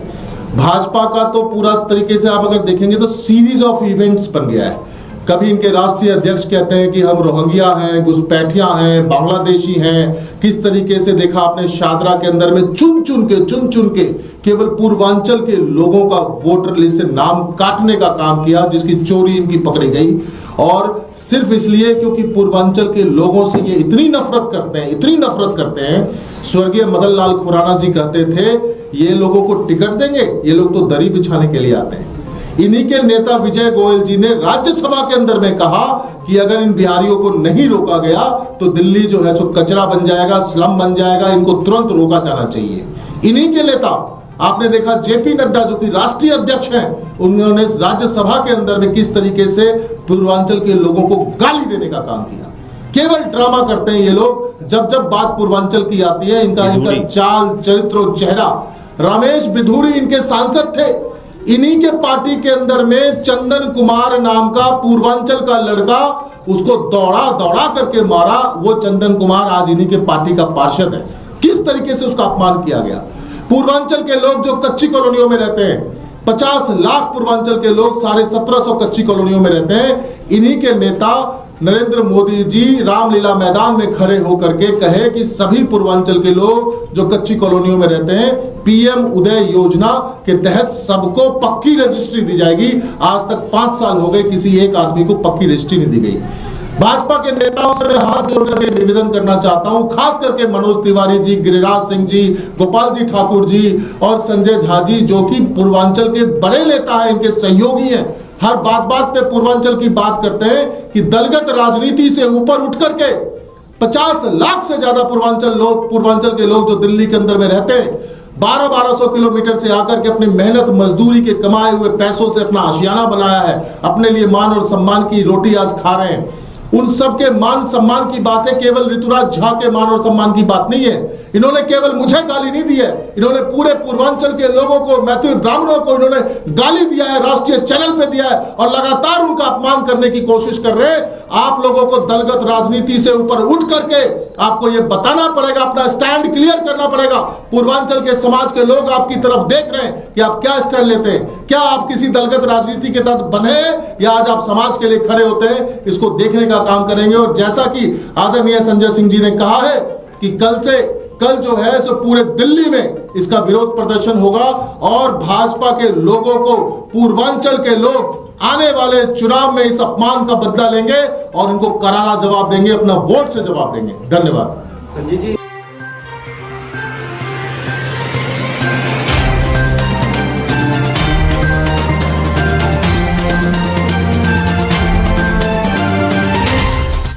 भाजपा का तो पूरा तरीके से आप अगर देखेंगे तो सीरीज ऑफ इवेंट्स बन गया है। कभी इनके राष्ट्रीय अध्यक्ष कहते हैं कि हम रोहिंग्या हैं, घुसपैठिया हैं, बांग्लादेशी हैं। किस तरीके से देखा आपने शादरा के अंदर में चुन चुन के केवल पूर्वांचल के लोगों का वोटर लिस्ट से नाम काटने का काम किया, जिसकी चोरी इनकी पकड़ी गई। और सिर्फ इसलिए क्योंकि पूर्वांचल के लोगों से ये इतनी नफरत करते हैं। स्वर्गीय मदन लाल खुराना जी कहते थे ये लोगों को टिकट देंगे, ये लोग तो दरी बिछाने के लिए आते हैं। इन्हीं के नेता विजय गोयल जी ने राज्यसभा के अंदर में कहा कि अगर इन बिहारियों को नहीं रोका गया तो दिल्ली जो है सो कचरा बन जाएगा, स्लम बन जाएगा, इनको तुरंत रोका जाना चाहिए। इन्हीं के नेता आपने देखा जेपी नड्डा जो कि राष्ट्रीय अध्यक्ष हैं, उन्होंने राज्यसभा के अंदर में किस तरीके से पूर्वांचल के लोगों को गाली देने का काम किया। केवल ड्रामा करते हैं ये लोग। जब जब बात पूर्वांचल की आती है, इनका चाल चरित्र और चेहरा। रमेश बिधूरी इनके सांसद थे। इन्हीं के पार्टी के अंदर में चंदन कुमार नाम का पूर्वांचल का लड़का, उसको दौड़ा करके मारा। वो चंदन कुमार आज इन्हीं के पार्टी का पार्षद है। किस तरीके से उसका अपमान किया गया। पूर्वांचल के लोग जो कच्ची कॉलोनियों में रहते हैं, 50 लाख पूर्वांचल के लोग 1750 कच्ची कॉलोनियों में रहते हैं। इन्हीं के नेता नरेंद्र मोदी जी रामलीला मैदान में खड़े होकर के कहे कि सभी पूर्वांचल के लोग जो कच्ची कॉलोनियों में रहते हैं, पीएम उदय योजना के तहत सबको पक्की रजिस्ट्री दी जाएगी। आज तक 5 साल हो गए, किसी एक आदमी को पक्की रजिस्ट्री नहीं दी गई। भाजपा के नेताओं से मैं हाथ जोड़कर के निवेदन करना चाहता हूं, खास करके मनोज तिवारी जी, गिरिराज सिंह जी, गोपाल जी ठाकुर जी और संजय झा जी, जो कि पूर्वांचल के बड़े नेता हैं, इनके सहयोगी हैं। हर बात पे पूर्वांचल की बात करते हैं कि दलगत राजनीति से ऊपर उठ करके 50 लाख से ज्यादा पूर्वांचल के लोग जो दिल्ली के अंदर में रहते हैं, 1200 किलोमीटर से आकर के अपनी मेहनत मजदूरी के कमाए हुए पैसों से अपना आशियाना बनाया है, अपने लिए मान और सम्मान की रोटी आज खा रहे हैं। उन सब के मान सम्मान की बातें केवल ऋतुराज झा के मान और सम्मान की बात नहीं है। इन्होंने केवल मुझे गाली नहीं दी है, इन्होंने पूरे पूर्वांचल के लोगों को, मैथिल ब्राह्मणों को इन्होंने गाली दिया है, राष्ट्रीय चैनल पे दिया है और लगातार उनका अपमान करने की कोशिश कर रहे हैं। आप लोगों को दलगत राजनीति से ऊपर उठ करके आपको ये बताना पड़ेगा, अपना स्टैंड क्लियर करना पड़ेगा। पूर्वांचल के समाज के लोग आपकी तरफ देख रहे हैं कि आप क्या स्टैंड लेते हैं। क्या आप किसी दलगत राजनीति के तहत बने या आज आप समाज के लिए खड़े होते हैं, इसको देखने का काम करेंगे। और जैसा कि आदरणीय संजय सिंह जी ने कहा है कि कल जो है सो पूरे दिल्ली में इसका विरोध प्रदर्शन होगा और भाजपा के लोगों को, पूर्वांचल के लोग आने वाले चुनाव में इस अपमान का बदला लेंगे और इनको करारा जवाब देंगे, अपना वोट से जवाब देंगे। धन्यवाद। संजय जी।